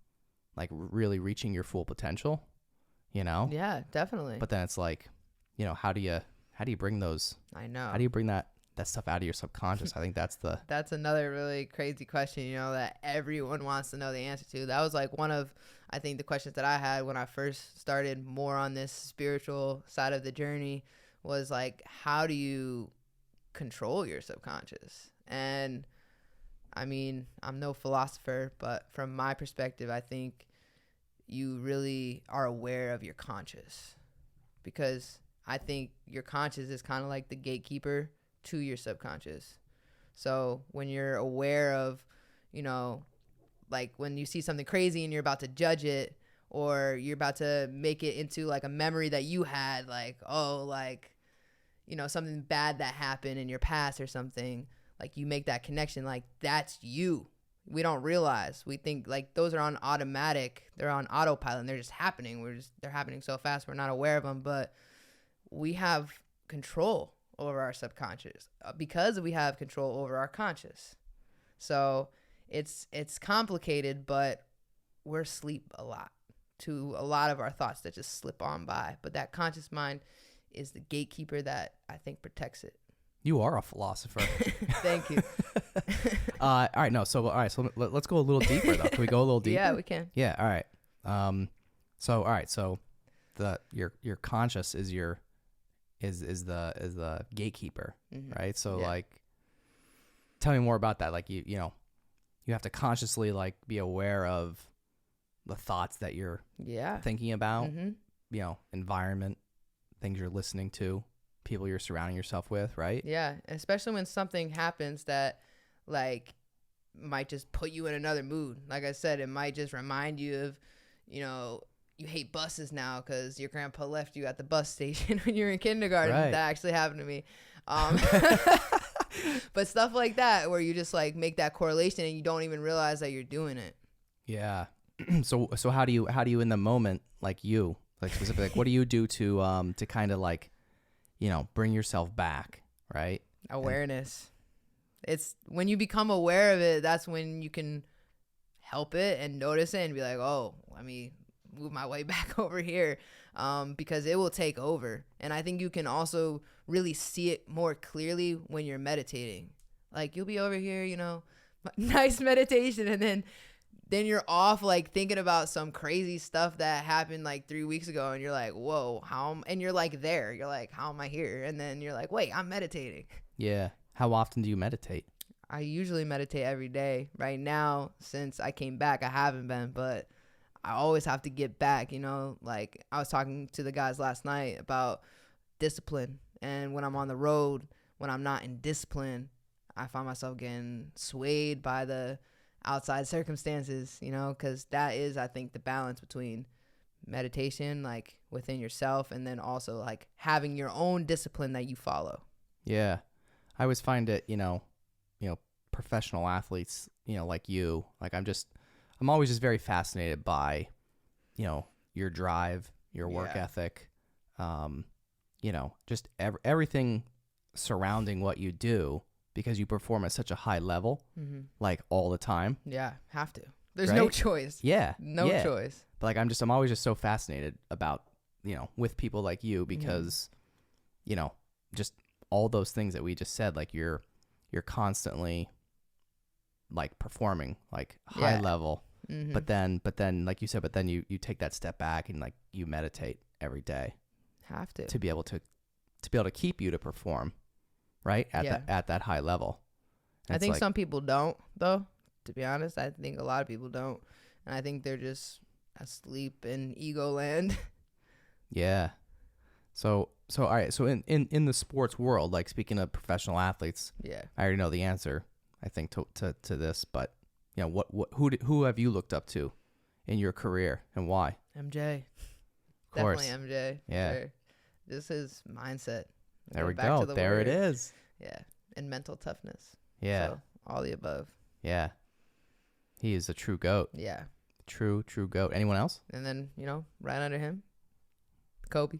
like really reaching your full potential, you know? Yeah, definitely. But then it's like, you know, how do you bring those? I know. How do you bring that stuff out of your subconscious? I think that's another really crazy question, you know, that everyone wants to know the answer to. That was like one of, I think, the questions that I had when I first started more on this spiritual side of the journey was like, how do you control your subconscious? And I mean, I'm no philosopher, but from my perspective, I think you really are aware of your conscious, because I think your conscious is kind of like the gatekeeper to your subconscious. So when you're aware of, you know, like when you see something crazy and you're about to judge it, or you're about to make it into like a memory that you had, like, oh, like, you know, something bad that happened in your past or something, like you make that connection, like that's you. We don't realize. We think like those are on automatic. They're on autopilot and they're just happening. They're happening so fast we're not aware of them, but we have control over our subconscious because we have control over our conscious. So it's complicated, but we're asleep a lot to a lot of our thoughts that just slip on by. But that conscious mind is the gatekeeper that I think protects it. You are a philosopher. Thank you. All right. No. So, all right. So let's go a little deeper though. Can we go a little deeper? Yeah, we can. Yeah. All right. So, all right. So your conscious is is the gatekeeper, Mhm. right? So Yeah. like, tell me more about that. Like you know, you have to consciously like be aware of the thoughts that you're Yeah. thinking about, Mm-hmm. you know, environment, things you're listening to, people you're surrounding yourself with, right? Yeah, especially when something happens that like might just put you in another mood. Like I said, it might just remind you of, you know, you hate buses now because your grandpa left you at the bus station when you were in kindergarten. Right. That actually happened to me. But stuff like that where you just like make that correlation and you don't even realize that you're doing it. Yeah. So how do you in the moment, like you, like specifically, like what do you do to kind of like, you know, bring yourself back, right? Awareness. It's when you become aware of it, that's when you can help it and notice it and be like, oh, let me move my way back over here, because it will take over. And I think you can also really see it more clearly when you're meditating. Like you'll be over here, you know, nice meditation, and then you're off like thinking about some crazy stuff that happened like 3 weeks ago, and you're like, whoa, and you're like there, you're like, how am I here? And then you're like, wait, I'm meditating. Yeah. How often do you meditate? I usually meditate every day. Right now, since I came back, I haven't been, but I always have to get back, you know? Like, I was talking to the guys last night about discipline. And when I'm on the road, when I'm not in discipline, I find myself getting swayed by the outside circumstances, you know? Because that is, I think, the balance between meditation, like, within yourself, and then also, like, having your own discipline that you follow. Yeah. I always find it, you know, professional athletes, you know, like you, like I'm always just very fascinated by, you know, your drive, your work Yeah. ethic, you know, just everything surrounding what you do, because you perform at such a high level, like all the time. Yeah, have to. There's no Right? choice. Yeah. No yeah. choice. But like, I'm always just so fascinated about, you know, with people like you, because, you know, just all those things that we just said, like you're constantly like performing like high Yeah. level, but then like you said, but then you take that step back and like you meditate every day Have to. to be able to keep you to perform right at that high level. And I it's think like, some people don't, though. To be honest, I think a lot of people don't, and I think they're just asleep in ego land. yeah. So all right. So in the sports world, like speaking of professional athletes, Yeah. I already know the answer, I think, to this, but you know, who have you looked up to in your career and why? MJ. Of course. Definitely MJ. Yeah. Sure. Just his mindset. There we back go. to the There it word. is. Yeah. And mental toughness. Yeah. So, all the above. Yeah. He is a true GOAT. Yeah. True GOAT. Anyone else? And then, you know, right under him, Kobe.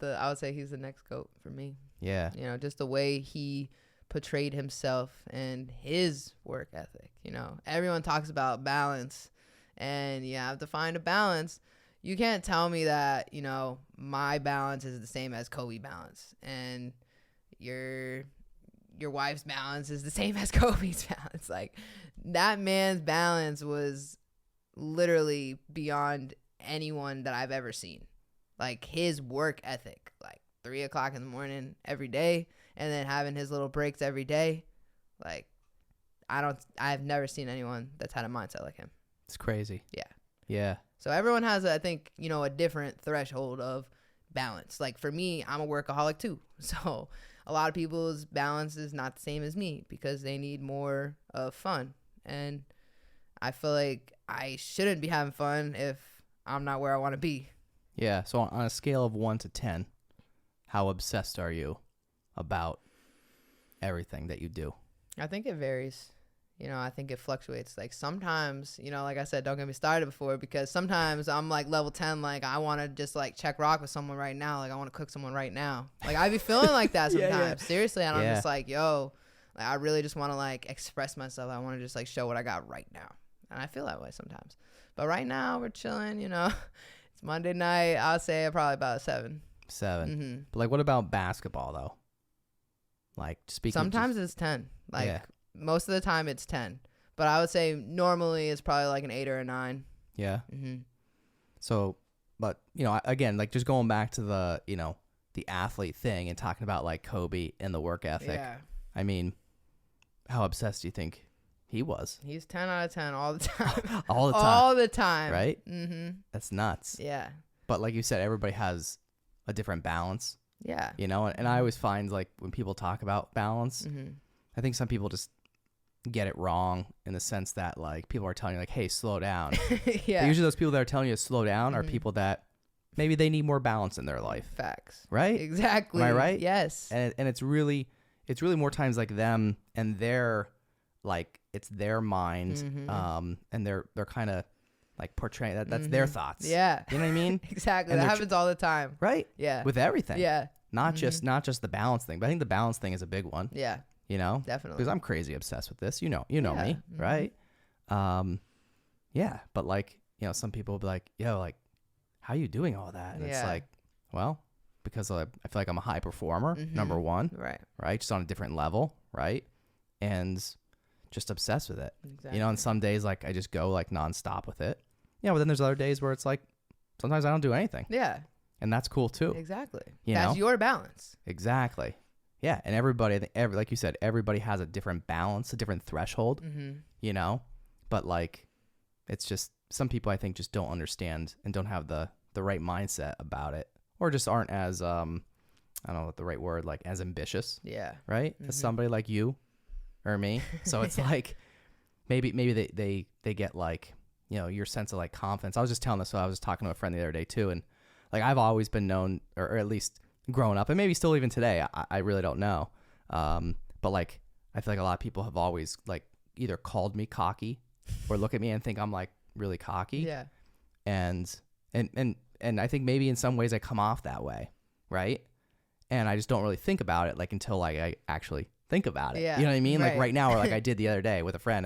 I would say he's the next GOAT for me. Yeah. You know, just the way he portrayed himself and his work ethic. You know, everyone talks about balance, and you have to find a balance. You can't tell me that, you know, my balance is the same as Kobe balance, and your wife's balance is the same as Kobe's balance. Like, that man's balance was literally beyond anyone that I've ever seen. Like, his work ethic, like 3 o'clock in the morning every day, and then having his little breaks every day. Like, I've never seen anyone that's had a mindset like him. It's crazy. Yeah. Yeah. So everyone has, I think, you know, a different threshold of balance. Like, for me, I'm a workaholic too. So a lot of people's balance is not the same as me because they need more of fun. And I feel like I shouldn't be having fun if I'm not where I want to be. Yeah. So on a scale of 1 to 10, how obsessed are you about everything that you do? I think it varies. You know, I think it fluctuates. Like, sometimes, you know, like I said, don't get me started before, because sometimes I'm like level 10, like I want to just like check rock with someone right now. Like, I want to cook someone right now. Like, I be feeling like that sometimes. Yeah. Seriously. And I'm Yeah. just like, yo, like, I really just want to like express myself. I want to just like show what I got right now. And I feel that way sometimes. But right now we're chilling, you know. It's Monday night. I'll say probably about a 7. 7. Mm-hmm. But like, what about basketball though? Like, speaking. Sometimes it's 10. Like, Yeah. most of the time it's 10. But I would say normally it's probably like an 8 or a 9. Yeah. Mm-hmm. So, but you know, again, like just going back to the, you know, the athlete thing and talking about like Kobe and the work ethic. Yeah. I mean, how obsessed do you think he was? He's 10 out of 10 all the time. All the time. All the time. Right? Mm-hmm. That's nuts. Yeah. But like you said, everybody has a different balance, Yeah. you know? And I always find like when people talk about balance, Mm-hmm. I think some people just get it wrong in the sense that like people are telling you like, hey, slow down. Yeah. But usually those people that are telling you to slow down are people that maybe they need more balance in their life. Facts. Right? Exactly. Am I right? Yes. And it's really more times like them and their like it's their mind and they're kind of like portraying that's their thoughts. Yeah. You know what I mean? Exactly. And That they're happens all the time. Right? Yeah. With everything. Yeah. Not just the balance thing, but I think the balance thing is a big one. Yeah. You know? Definitely. Because I'm crazy obsessed with this. You know Yeah. me, right? Yeah, but like, you know, some people will be like, yo, like, how are you doing all that? And it's Yeah. like, well, because I feel like I'm a high performer, number one, Right. just on a different level, right? And just obsessed with it. Exactly. You know, and some days, like, I just go, like, nonstop with it. Yeah, but then there's other days where it's like, sometimes I don't do anything. Yeah. And that's cool, too. Exactly. You That's know? your balance. Exactly. Yeah, and everybody, like you said, everybody has a different balance, a different threshold, you know? But, like, it's just, some people, I think, just don't understand and don't have the right mindset about it. Or just aren't as, I don't know what the right word, like, as ambitious, Yeah. right? As somebody like you or me. So it's like, maybe they get, like, you know, your sense of, like, confidence. I was just telling this, so I was talking to a friend the other day, too, and, like, I've always been known, or at least growing up, and maybe still even today, I really don't know. But, like, I feel like a lot of people have always, like, either called me cocky or look at me and think I'm, like, really cocky. Yeah. And I think maybe in some ways I come off that way, right? And I just don't really think about it, like, until, like, I actually think about it. Yeah, You know what I mean? Like, right. right now, or like I did the other day with a friend,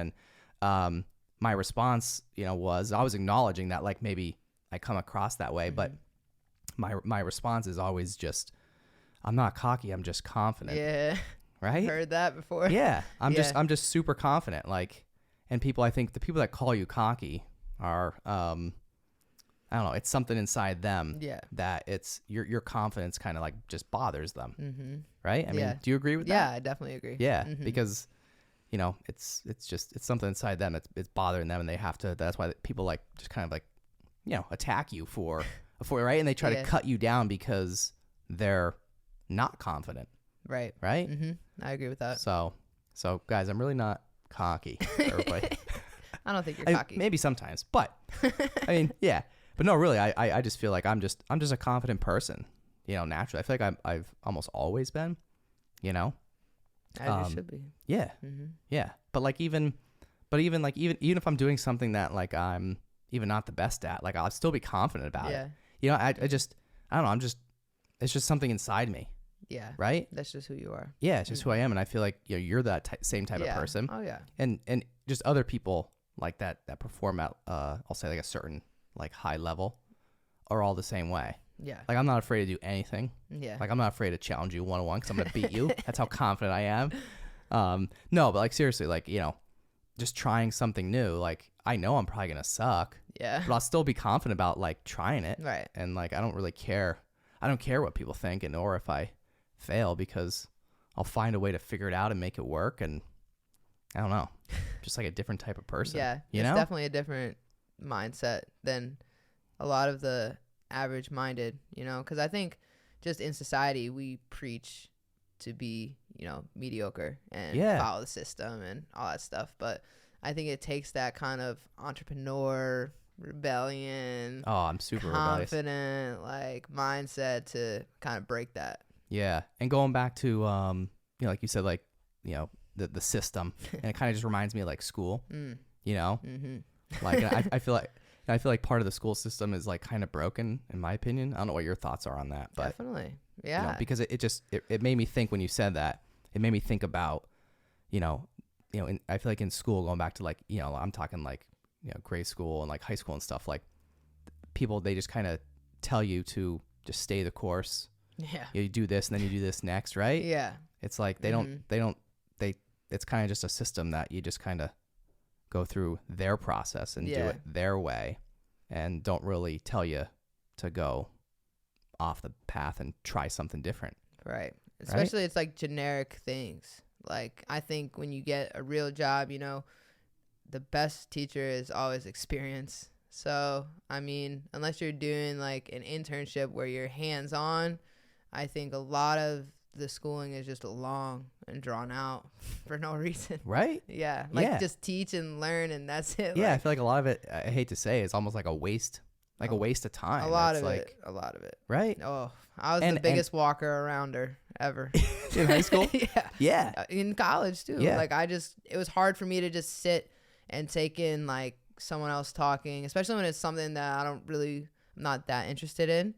and my response, you know, was I was acknowledging that, like, maybe I come across that way, but my response is always just, I'm not cocky, I'm just confident. Yeah. Right? Heard that before. Yeah. I'm Yeah. just super confident. Like, and people, I think the people that call you cocky are, I don't know, it's something inside them Yeah. that it's your confidence kind of like just bothers them. Right? I Yeah. mean, do you agree with Yeah, that? I definitely agree. Yeah. Because, you know, it's something inside them it's bothering them, and they have to, that's why people like just kind of like, you know, attack you for right? And they try to cut you down because they're not confident. Right. Right? I agree with that. So guys, I'm really not cocky. Everybody. I don't think you're cocky. Maybe sometimes, but I mean, yeah. But no, really, I just feel like I'm just a confident person, you know, naturally. I feel like I've almost always been, you know. As you should be. Yeah. Yeah. But like even if I'm doing something that like I'm even not the best at, like I'll still be confident about it. You know, I don't know, it's just something inside me. Yeah. Right? That's just who you are. Yeah, it's just who I am, and I feel like, you know, you're that same type of person. Oh yeah. And just other people like that perform at I'll say like a certain like high level are all the same way. Yeah. Like, I'm not afraid to do anything. Yeah. Like, I'm not afraid to challenge you one-on-one because I'm gonna beat you. That's how confident I am. No, but like seriously, like, you know, just trying something new, like I know I'm probably gonna suck, Yeah. but I'll still be confident about like trying it. Right. And like I don't really care. I don't care what people think, and or if I fail, because I'll find a way to figure it out and make it work. And I don't know, just like a different type of person. Yeah. You It's know? definitely a different mindset than a lot of the average minded, you know, because I think just in society we preach to be, you know, mediocre and follow the system and all that stuff. But I think it takes that kind of entrepreneur, rebellion, Oh, I'm super rebellious. confident like mindset to kind of break that. Yeah. And going back to, you know, like you said, like, you know, the system, and it kind of just reminds me of like school, you know, like I feel like part of the school system is like kind of broken, in my opinion. I don't know what your thoughts are on that, but Definitely. Yeah. you know, because it made me think when you said that, it made me think about, you know, I feel like in school, going back to like, you know, I'm talking like, you know, grade school and like high school and stuff, like people, they just kind of tell you to just stay the course. Yeah. You do this and then you do this next, right? Yeah. It's like it's kind of just a system that you just kind of go through their process and do it their way, and don't really tell you to go off the path and try something different. Right. Especially it's like generic things. Like I think when you get a real job, you know, the best teacher is always experience. So, I mean, unless you're doing like an internship where you're hands-on, I think a lot of the schooling is just long and drawn out for no reason. Right? Yeah. Like Yeah. just teach and learn and that's it. Yeah, I Like, feel like a lot of it, I hate to say, it's almost like a waste, a waste of time. a lot It's of like, it. A lot of it. Right? Oh, I was And- the biggest walker arounder ever. In high school? Yeah. Yeah. In college too. Yeah. Like it was hard for me to just sit and take in like someone else talking, especially when it's something that I'm not that interested in.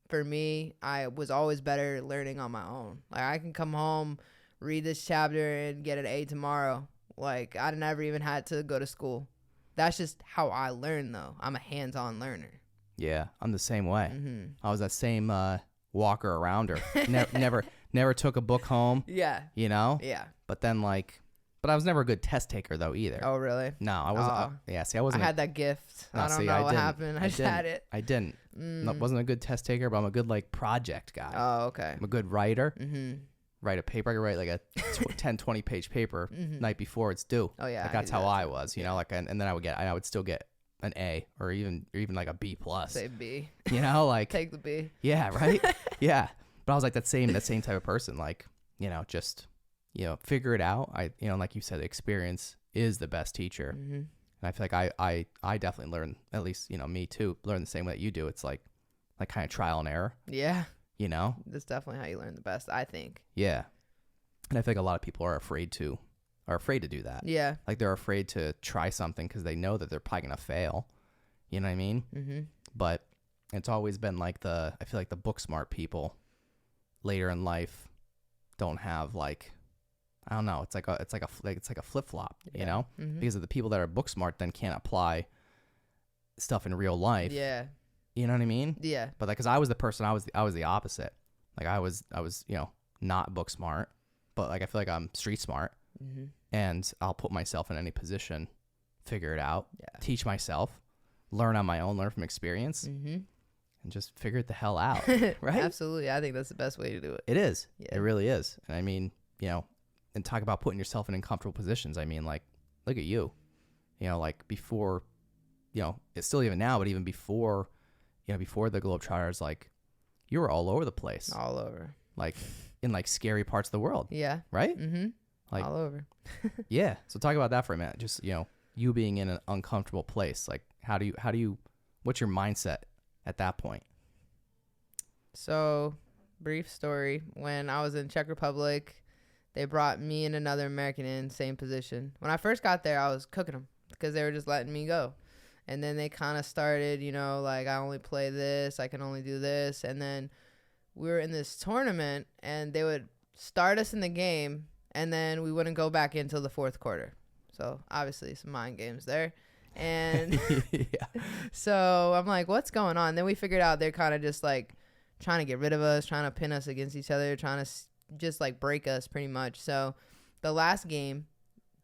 For me, I was always better learning on my own. Like I can come home, read this chapter and get an A tomorrow. Like I never even had to go to school. That's just how I learn though. I'm a hands-on learner. Yeah, I'm the same way. Mm-hmm. I was that same walker arounder. Never took a book home, Yeah. you know? Yeah. But then but I was never a good test taker though either. Oh, really? No, I wasn't. Oh. Yeah, see, I I wasn't. had that gift. No, I don't see, know what didn't. happened. I just didn't. had it. I didn't. No, wasn't a good test taker, but I'm a good project guy. Oh, okay. I'm a good writer. Mm-hmm. Write a paper. I could write like a 10, 20 page paper night before it's due. Oh, yeah. Like I that's could do how that I too. was, you know. And then I would still get an A or even like a B plus. Say B. You know, like Take the B. yeah, right. Yeah, but I was like that same type of person. Like just figure it out. Like you said, experience is the best teacher. Mm-hmm. And I feel like I definitely learn, at least, me too, learn the same way that you do. It's like kind of trial and error, Yeah. That's definitely how you learn the best, I think. Yeah. And I feel like a lot of people are afraid to do that. Yeah. Like they're afraid to try something because they know that they're probably going to fail. You know what I mean? Mm-hmm. But it's always been I feel like the book smart people later in life don't have I don't know. It's like a flip flop, you know, Mm-hmm. because of the people that are book smart then can't apply stuff in real life. Yeah. You know what I mean? Yeah. But because I was the person, I was the opposite. Like I was not book smart, but I feel like I'm street smart, Mm-hmm. and I'll put myself in any position, figure it out, Yeah. teach myself, learn on my own, learn from experience, Mm-hmm. and just figure it the hell out. Right? Absolutely. I think that's the best way to do it. It is. Yeah. It really is. And I mean, and talk about putting yourself in uncomfortable positions. I mean, look at you. Before, it's still even now, but even before, before the Globetrotters, you were all over the place, All over. in scary parts of the world, Yeah. right? Mm-hmm. All over. Yeah. So talk about that for a minute. Just, you being in an uncomfortable place. How do you, what's your mindset at that point? So, brief story. When I was in Czech Republic, they brought me and another American in, same position. When I first got there, I was cooking them because they were just letting me go. And then they kind of started, I only play this, I can only do this. And then we were in this tournament, and they would start us in the game, and then we wouldn't go back until the fourth quarter. So, obviously, some mind games there. And Yeah. so I'm like, what's going on? Then we figured out they're kind of just trying to get rid of us, trying to pin us against each other, trying to just break us pretty much. So the last game,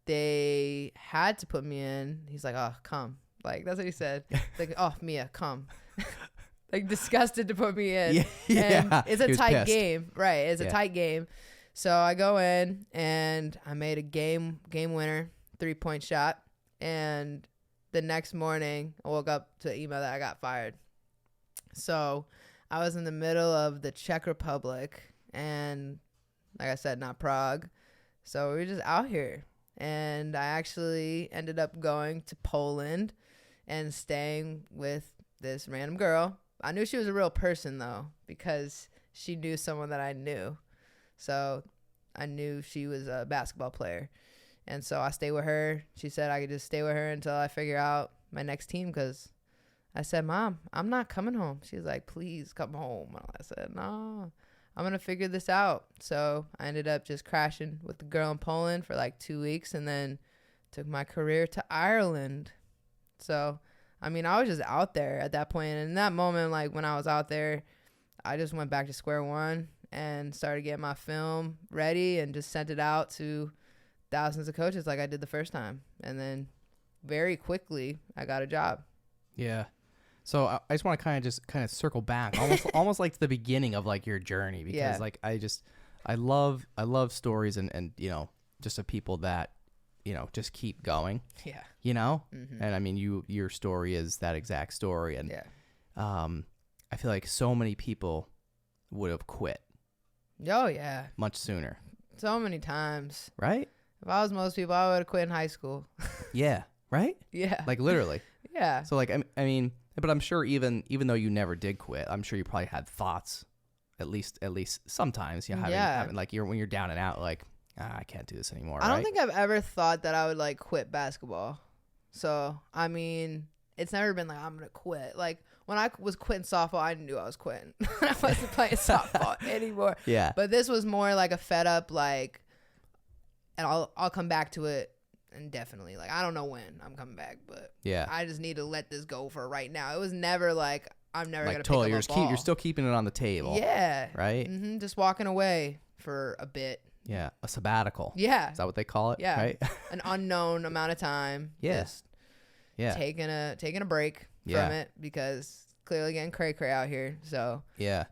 they had to put me in. He's like, oh, come. That's what he said. He's like, oh, Mia, come. Disgusted to put me in. Yeah. And it's a He was tight pissed. game. Right. It's a Yeah. tight game. So I go in and I made a game winner 3-point shot. And the next morning I woke up to an email that I got fired. So I was in the middle of the Czech Republic and, like I said, not Prague. So we were just out here. And I actually ended up going to Poland and staying with this random girl. I knew she was a real person, though, because she knew someone that I knew. So I knew she was a basketball player. And so I stayed with her. She said I could just stay with her until I figure out my next team, because I said, Mom, I'm not coming home. She's like, please come home. And I said, no, I'm going to figure this out. So I ended up just crashing with the girl in Poland for 2 weeks, and then took my career to Ireland. So, I mean, I was just out there at that point. And in that moment, when I was out there, I just went back to square one and started getting my film ready and just sent it out to thousands of coaches like I did the first time. And then very quickly, I got a job. Yeah. So I just want to kind of circle back, almost like to the beginning of like your journey, because like I love stories and you know, just of people that, you know, just keep going. Yeah. You know, and I mean your story is that exact story, and I feel like so many people would have quit. Oh yeah. Much sooner. So many times. Right? If I was most people, I would have quit in high school. Yeah. Right? Yeah. Like literally. Yeah. So like I mean, but I'm sure even though you never did quit, I'm sure you probably had thoughts, at least sometimes, you know, having like when you're down and out, like I can't do this anymore. I don't think I've ever thought that I would like quit basketball. So I mean, it's never been like I'm gonna quit. Like when I was quitting softball, I knew I was quitting. I wasn't playing softball anymore. Yeah. But this was more like a fed up, like, and I'll come back to it indefinitely. Like I don't know when I'm coming back, but yeah, I just need to let this go for right now. It was never like I'm never like gonna totally. pick up a ball. You're still keeping it on the table. Yeah. Right. Just walking away for a bit. Yeah, a sabbatical. Yeah. Is that what they call it? Yeah. Right. An unknown amount of time. Yeah. Just Yeah. taking a break Yeah. from it because clearly getting cray out here. So Yeah.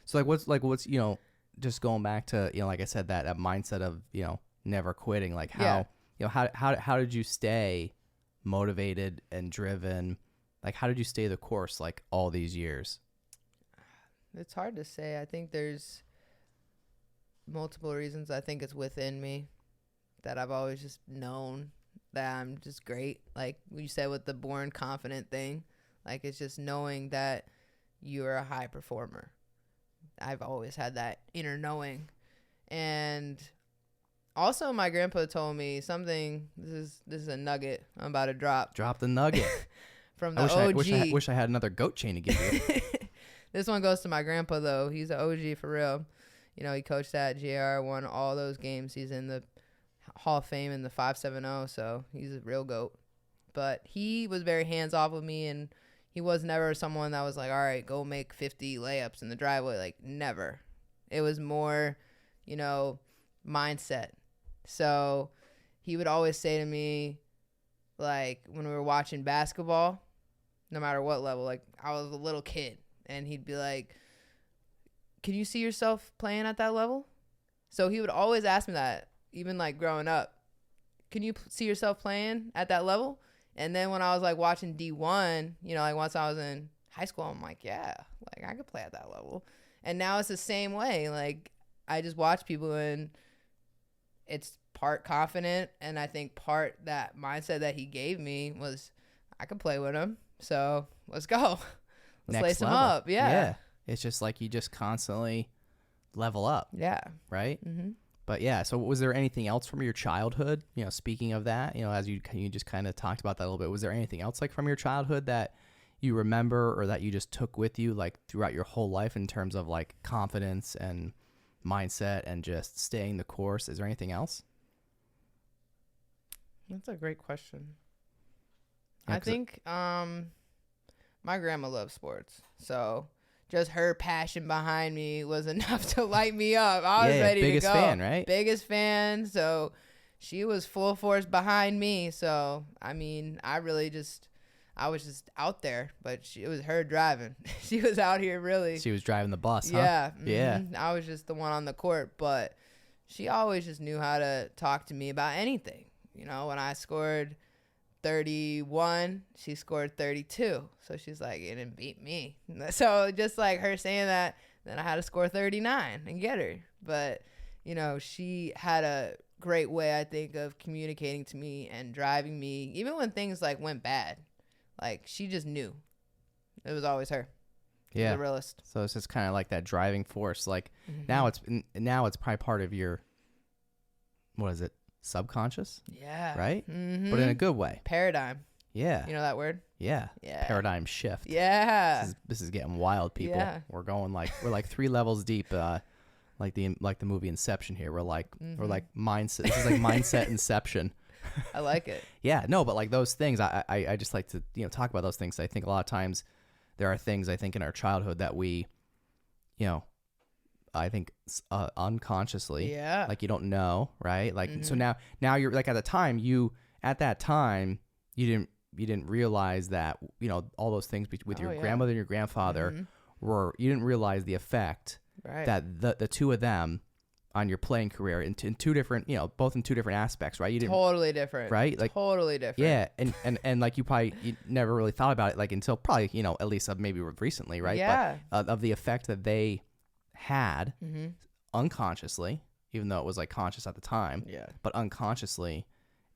So what's you know, just going back to, you know, like I said, that mindset of, you know, never quitting. Like how you know how did you stay motivated and driven? Like how did you stay the course like all these years? it's hard to say. I think there's multiple reasons. I think it's within me that I've always just known that I'm just great. Like you said with the born confident thing, like it's just knowing that you're a high performer. I've always had that inner knowing. And also my grandpa told me something, this is a nugget I'm about to drop. Drop the nugget. From the I OG. wish I had another goat chain to give you. This one goes to my grandpa though. He's an OG for real. You know, he coached at JR, won all those games. He's in the Hall of Fame in the 570, so he's a real GOAT. But he was very hands-off with me, and he was never someone that was like, all right, go make 50 layups in the driveway. Like, never. It was more, you know, mindset. So he would always say to me, like, when we were watching basketball, no matter what level, like, I was a little kid, and he'd be like, can you see yourself playing at that level? So he would always ask me that, even like growing up. Can you see yourself playing at that level? And then when I was like watching D1, you know, like once I was in high school, I'm like, yeah, like I could play at that level. And now it's the same way. Like I just watch people and it's part confident. And I think part that mindset that he gave me was I could play with him. So let's go. Let's lace him up. Yeah. It's just like you just constantly level up. Yeah. Right? Mm-hmm. But yeah, so was there anything else from your childhood? You know, speaking of that, you know, as you just kind of talked about that a little bit, was there anything else like from your childhood that you remember or that you just took with you like throughout your whole life in terms of like confidence and mindset and just staying the course? Is there anything else? That's a great question. Yeah, I think my grandma loves sports, so just her passion behind me was enough to light me up. I was ready to go. Biggest fan, right? Biggest fan. So she was full force behind me. So I mean, I was just out there, but it was her driving. She was out here really. She was driving the bus, huh? Yeah. Yeah. I was just the one on the court, but she always just knew how to talk to me about anything. You know, when I scored 31, she scored 32. So she's like, it didn't beat me. So just like her saying that, then I had to score 39 and get her. But, you know, she had a great way, I think, of communicating to me and driving me, even when things like went bad. Like she just knew. It was always her. Yeah. The realist. So it's just kind of like that driving force. Like now it's probably part of your, what is it? Subconscious, Yeah. right? Mm-hmm. But in a good way. Paradigm. Yeah. You know that word? Yeah. Yeah. Paradigm shift. Yeah. This is getting wild, people. Yeah. We're like 3 levels deep, like the movie Inception here. We're like mindset. This is like mindset inception. I like it. Yeah, no, but like those things, I just like to, you know, talk about those things. I think a lot of times there are things I think in our childhood that we, you know, I think unconsciously, like you don't know, right? Like so now you're like at that time you didn't realize that, all those things with your grandmother and your grandfather you didn't realize the effect that the two of them on your playing career in two different, both in two different aspects, right? You didn't totally different, right? Like totally different. Yeah, and like you never really thought about it like until probably at least maybe recently, right? Yeah. But, of the effect that they had unconsciously, even though it was like conscious at the time, but unconsciously,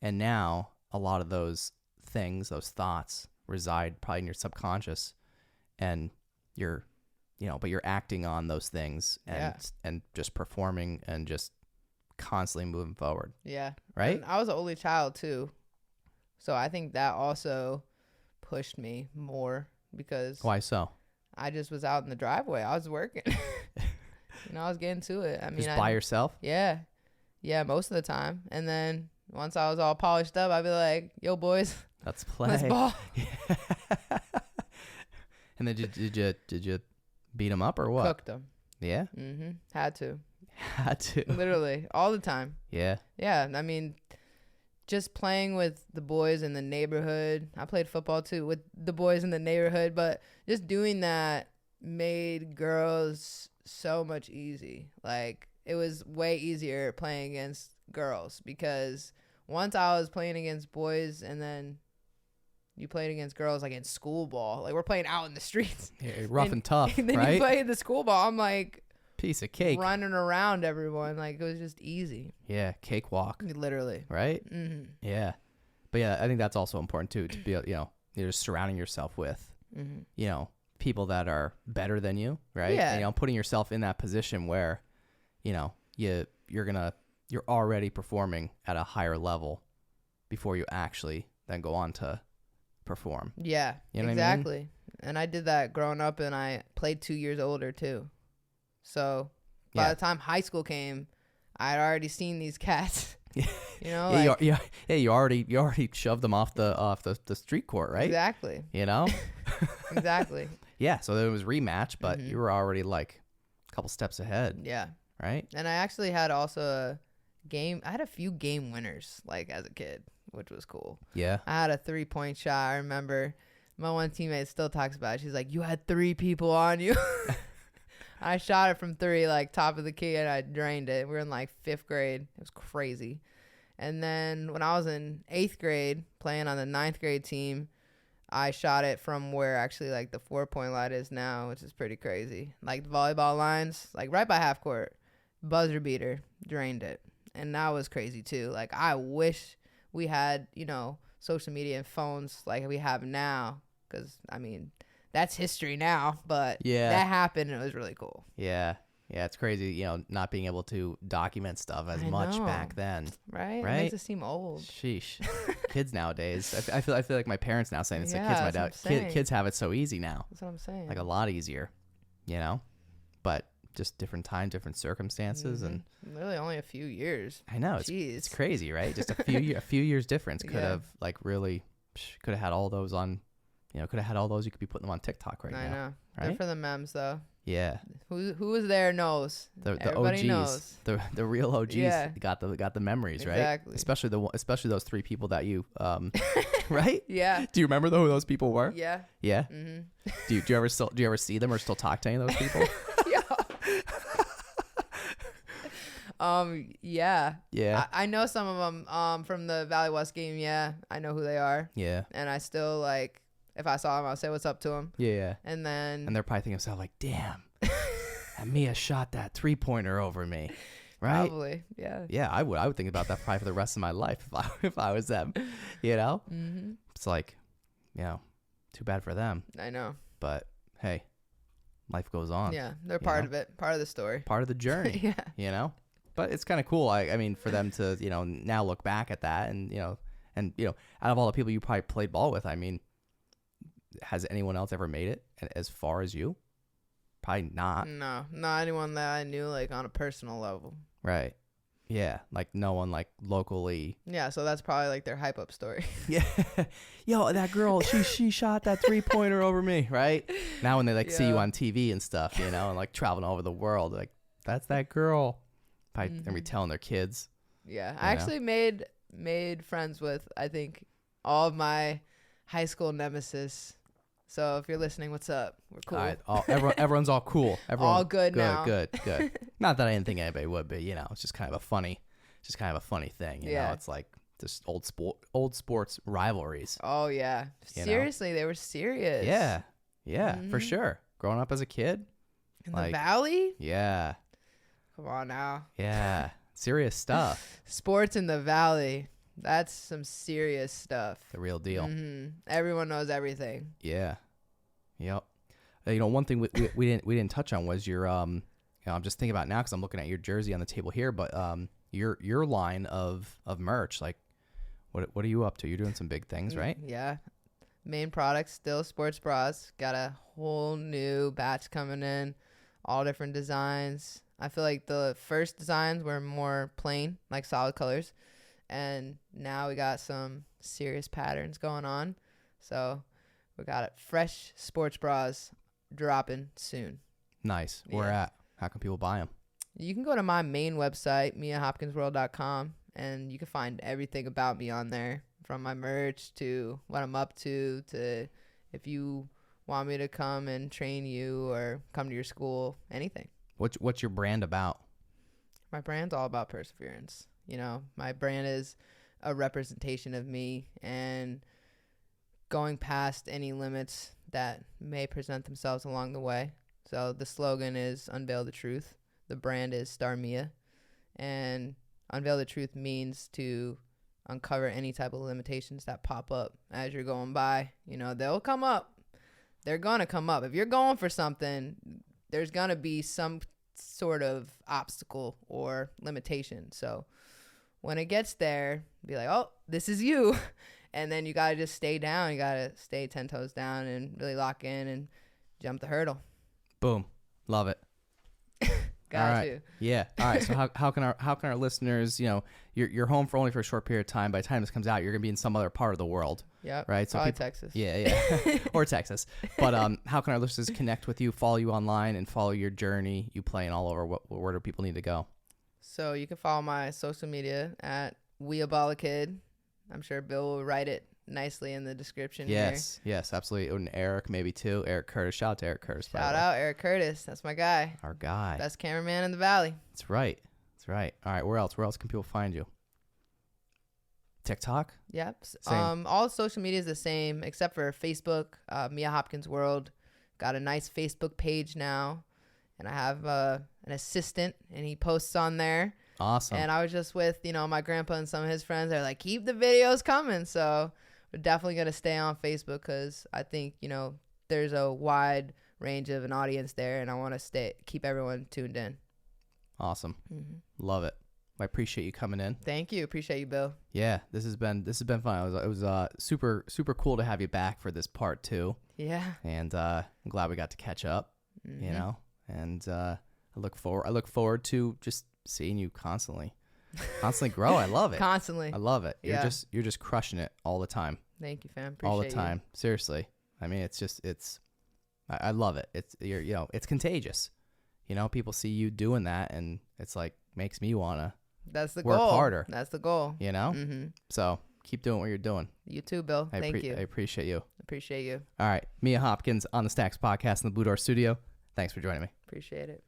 and now a lot of those things, those thoughts reside probably in your subconscious, and you're but you're acting on those things and just performing and just constantly moving forward. Yeah. Right? And I was the only child too. So I think that also pushed me more because Why so? I just was out in the driveway. I was working. I was getting to it. I mean, Just by yourself? Yeah. Yeah, most of the time. And then once I was all polished up, I'd be like, yo, boys, let's play. Let's ball. And then did you beat them up or what? Cooked them. Yeah? Mm-hmm. Had to. Had to. Literally. All the time. Yeah. Yeah. I mean, just playing with the boys in the neighborhood. I played football too with the boys in the neighborhood, but just doing that made girls so much easy. Like, it was way easier playing against girls because once I was playing against boys and then you played against girls like in school ball. Like, we're playing out in the streets. Yeah, rough and tough, and then right? you play in the school ball. I'm like, piece of cake. Running around everyone. Like, it was just easy. Yeah, cakewalk. Literally. Right? Mm-hmm. Yeah. But yeah, I think that's also important too, to be, you're just surrounding yourself with, people that are better than you, right? Yeah. And, putting yourself in that position where, you're already performing at a higher level before you actually then go on to perform. Yeah, you know exactly. What I mean? And I did that growing up, and I played 2 years older too. So by the time high school came, I'd already seen these cats. You already shoved them off the street court, right? Exactly. Exactly. Yeah. So there was rematch, but you were already like a couple steps ahead. Yeah. Right. And I actually had also a game. I had a few game winners like as a kid, which was cool. Yeah. I had a 3-point shot. I remember my one teammate still talks about it. She's like, you had 3 people on you. I shot it from 3, like top of the key, and I drained it. We were in like 5th grade. It was crazy. And then when I was in 8th grade, playing on the 9th grade team, I shot it from where actually like the 4-point line is now, which is pretty crazy. Like the volleyball lines, like right by half court, buzzer beater, drained it. And that was crazy too. Like, I wish we had, social media and phones like we have now, because I mean, that's history now, but that happened and it was really cool. Yeah. Yeah, it's crazy, not being able to document stuff as much back then. Right? It makes it seem old. Sheesh. Kids nowadays. I feel like my parents now saying it's Yeah, kids have it so easy now. That's what I'm saying. Like a lot easier, But just different time, different circumstances, and literally only a few years. I know. It's crazy, right? Just a few years difference could have had all those on, could have had all those. You could be putting them on TikTok right now. I know. Right? They're for the memes though. Yeah. Who was there knows. Everybody OGs knows. The real OGs got the memories, right? Exactly. Especially those 3 people that you right? Yeah. Do you remember who those people were? Yeah. Yeah. Mm-hmm. Do you ever see them or still talk to any of those people? Yeah. Yeah. I know some of them from the Valley West game. Yeah, I know who they are. Yeah. And I still like, if I saw them, I'll say what's up to them. Yeah. And then. And they're probably thinking themselves like, damn, and Mia shot that 3-pointer over me. Right. Probably. Yeah. Yeah. I would think about that probably for the rest of my life if I was them. Mm-hmm. It's like, too bad for them. I know. But hey, life goes on. Yeah, they're part of it, part of the story, part of the journey. Yeah. But it's kind of cool. I mean, for them to now look back at that and out of all the people you probably played ball with, I mean, has anyone else ever made it as far as you? Probably not. No, not anyone that I knew like on a personal level. Right. Yeah, like no one like locally. Yeah, so that's probably like their hype up story. Yeah. Yo, that girl, she shot that 3-pointer over me, right? Now when they see you on TV and stuff, and like traveling all over the world, like that's that girl. Probably gonna be telling their kids. Yeah, I actually made friends with I think all of my high school nemesis. So if you're listening, what's up? We're cool. All right, everyone's all cool. Everyone, all good now. Good. Not that I didn't think anybody would, but it's just kind of a funny thing. You know, it's like just old sports rivalries. Oh yeah, seriously, they were serious. Yeah, for sure. Growing up as a kid in the valley. Yeah. Come on now. Yeah, serious stuff. Sports in the valley. That's some serious stuff. The real deal. Everyone knows everything. Yeah. Yep. One thing we didn't touch on was your I'm just thinking about it now because I'm looking at your jersey on the table here, but your line of merch, like what are you up to? You're doing some big things, right? Yeah. Main product still sports bras. Got a whole new batch coming in, all different designs. I feel like the first designs were more plain, like solid colors. And now we got some serious patterns going on. So we got fresh sports bras dropping soon. Nice. Where at? How can people buy them? You can go to my main website, miahopkinsworld.com, and you can find everything about me on there, from my merch to what I'm up to if you want me to come and train you or come to your school, anything. What's your brand about? My brand's all about perseverance. My brand is a representation of me and going past any limits that may present themselves along the way. So the slogan is Unveil the Truth. The brand is Star Mia. And Unveil the Truth means to uncover any type of limitations that pop up as you're going by. They'll come up. They're going to come up. If you're going for something, there's going to be some sort of obstacle or limitation. So when it gets there, be like, oh, this is you. And then you got to just stay down. You got to stay 10 toes down and really lock in and jump the hurdle. Boom. Love it. Got you. Yeah. All right. So how can our listeners, you're home for only for a short period of time. By the time this comes out, you're going to be in some other part of the world. Yeah. Right. So probably Texas. Yeah. Or Texas. But how can our listeners connect with you, follow you online, and follow your journey? You playing all over. Where do people need to go? So you can follow my social media at WeAboliKid. I'm sure Bill will write it nicely in the description. Yes, absolutely. And Eric maybe too. Eric Curtis. Shout out to Eric Curtis. Shout out Eric Curtis. That's my guy. Our guy. Best cameraman in the valley. That's right. All right. Where else can people find you? TikTok? Yep. Same. All social media is the same except for Facebook. Mia Hopkins World. Got a nice Facebook page now. And I have an assistant, and he posts on there. Awesome. And I was just with, my grandpa and some of his friends. They're like, keep the videos coming. So we're definitely going to stay on Facebook because I think, there's a wide range of an audience there, and I want to keep everyone tuned in. Awesome. Love it. I appreciate you coming in. Thank you. Appreciate you, Bill. Yeah, this has been fun. It was super cool to have you back for this part 2. Yeah. And I'm glad we got to catch up. And I look forward to just seeing you constantly grow. I love it. Constantly. I love it. Yeah. You're just crushing it all the time. Thank you, fam. Appreciate all the time. You. Seriously. I mean, I love it. It's contagious. People see you doing that, and it's like makes me wanna. That's the work goal. harder. That's the goal. So keep doing what you're doing. You too, Bill. Thank you. I appreciate you. Appreciate you. All right, Mia Hopkins on the Stacks Podcast in the Blue Door Studio. Thanks for joining me. Appreciate it.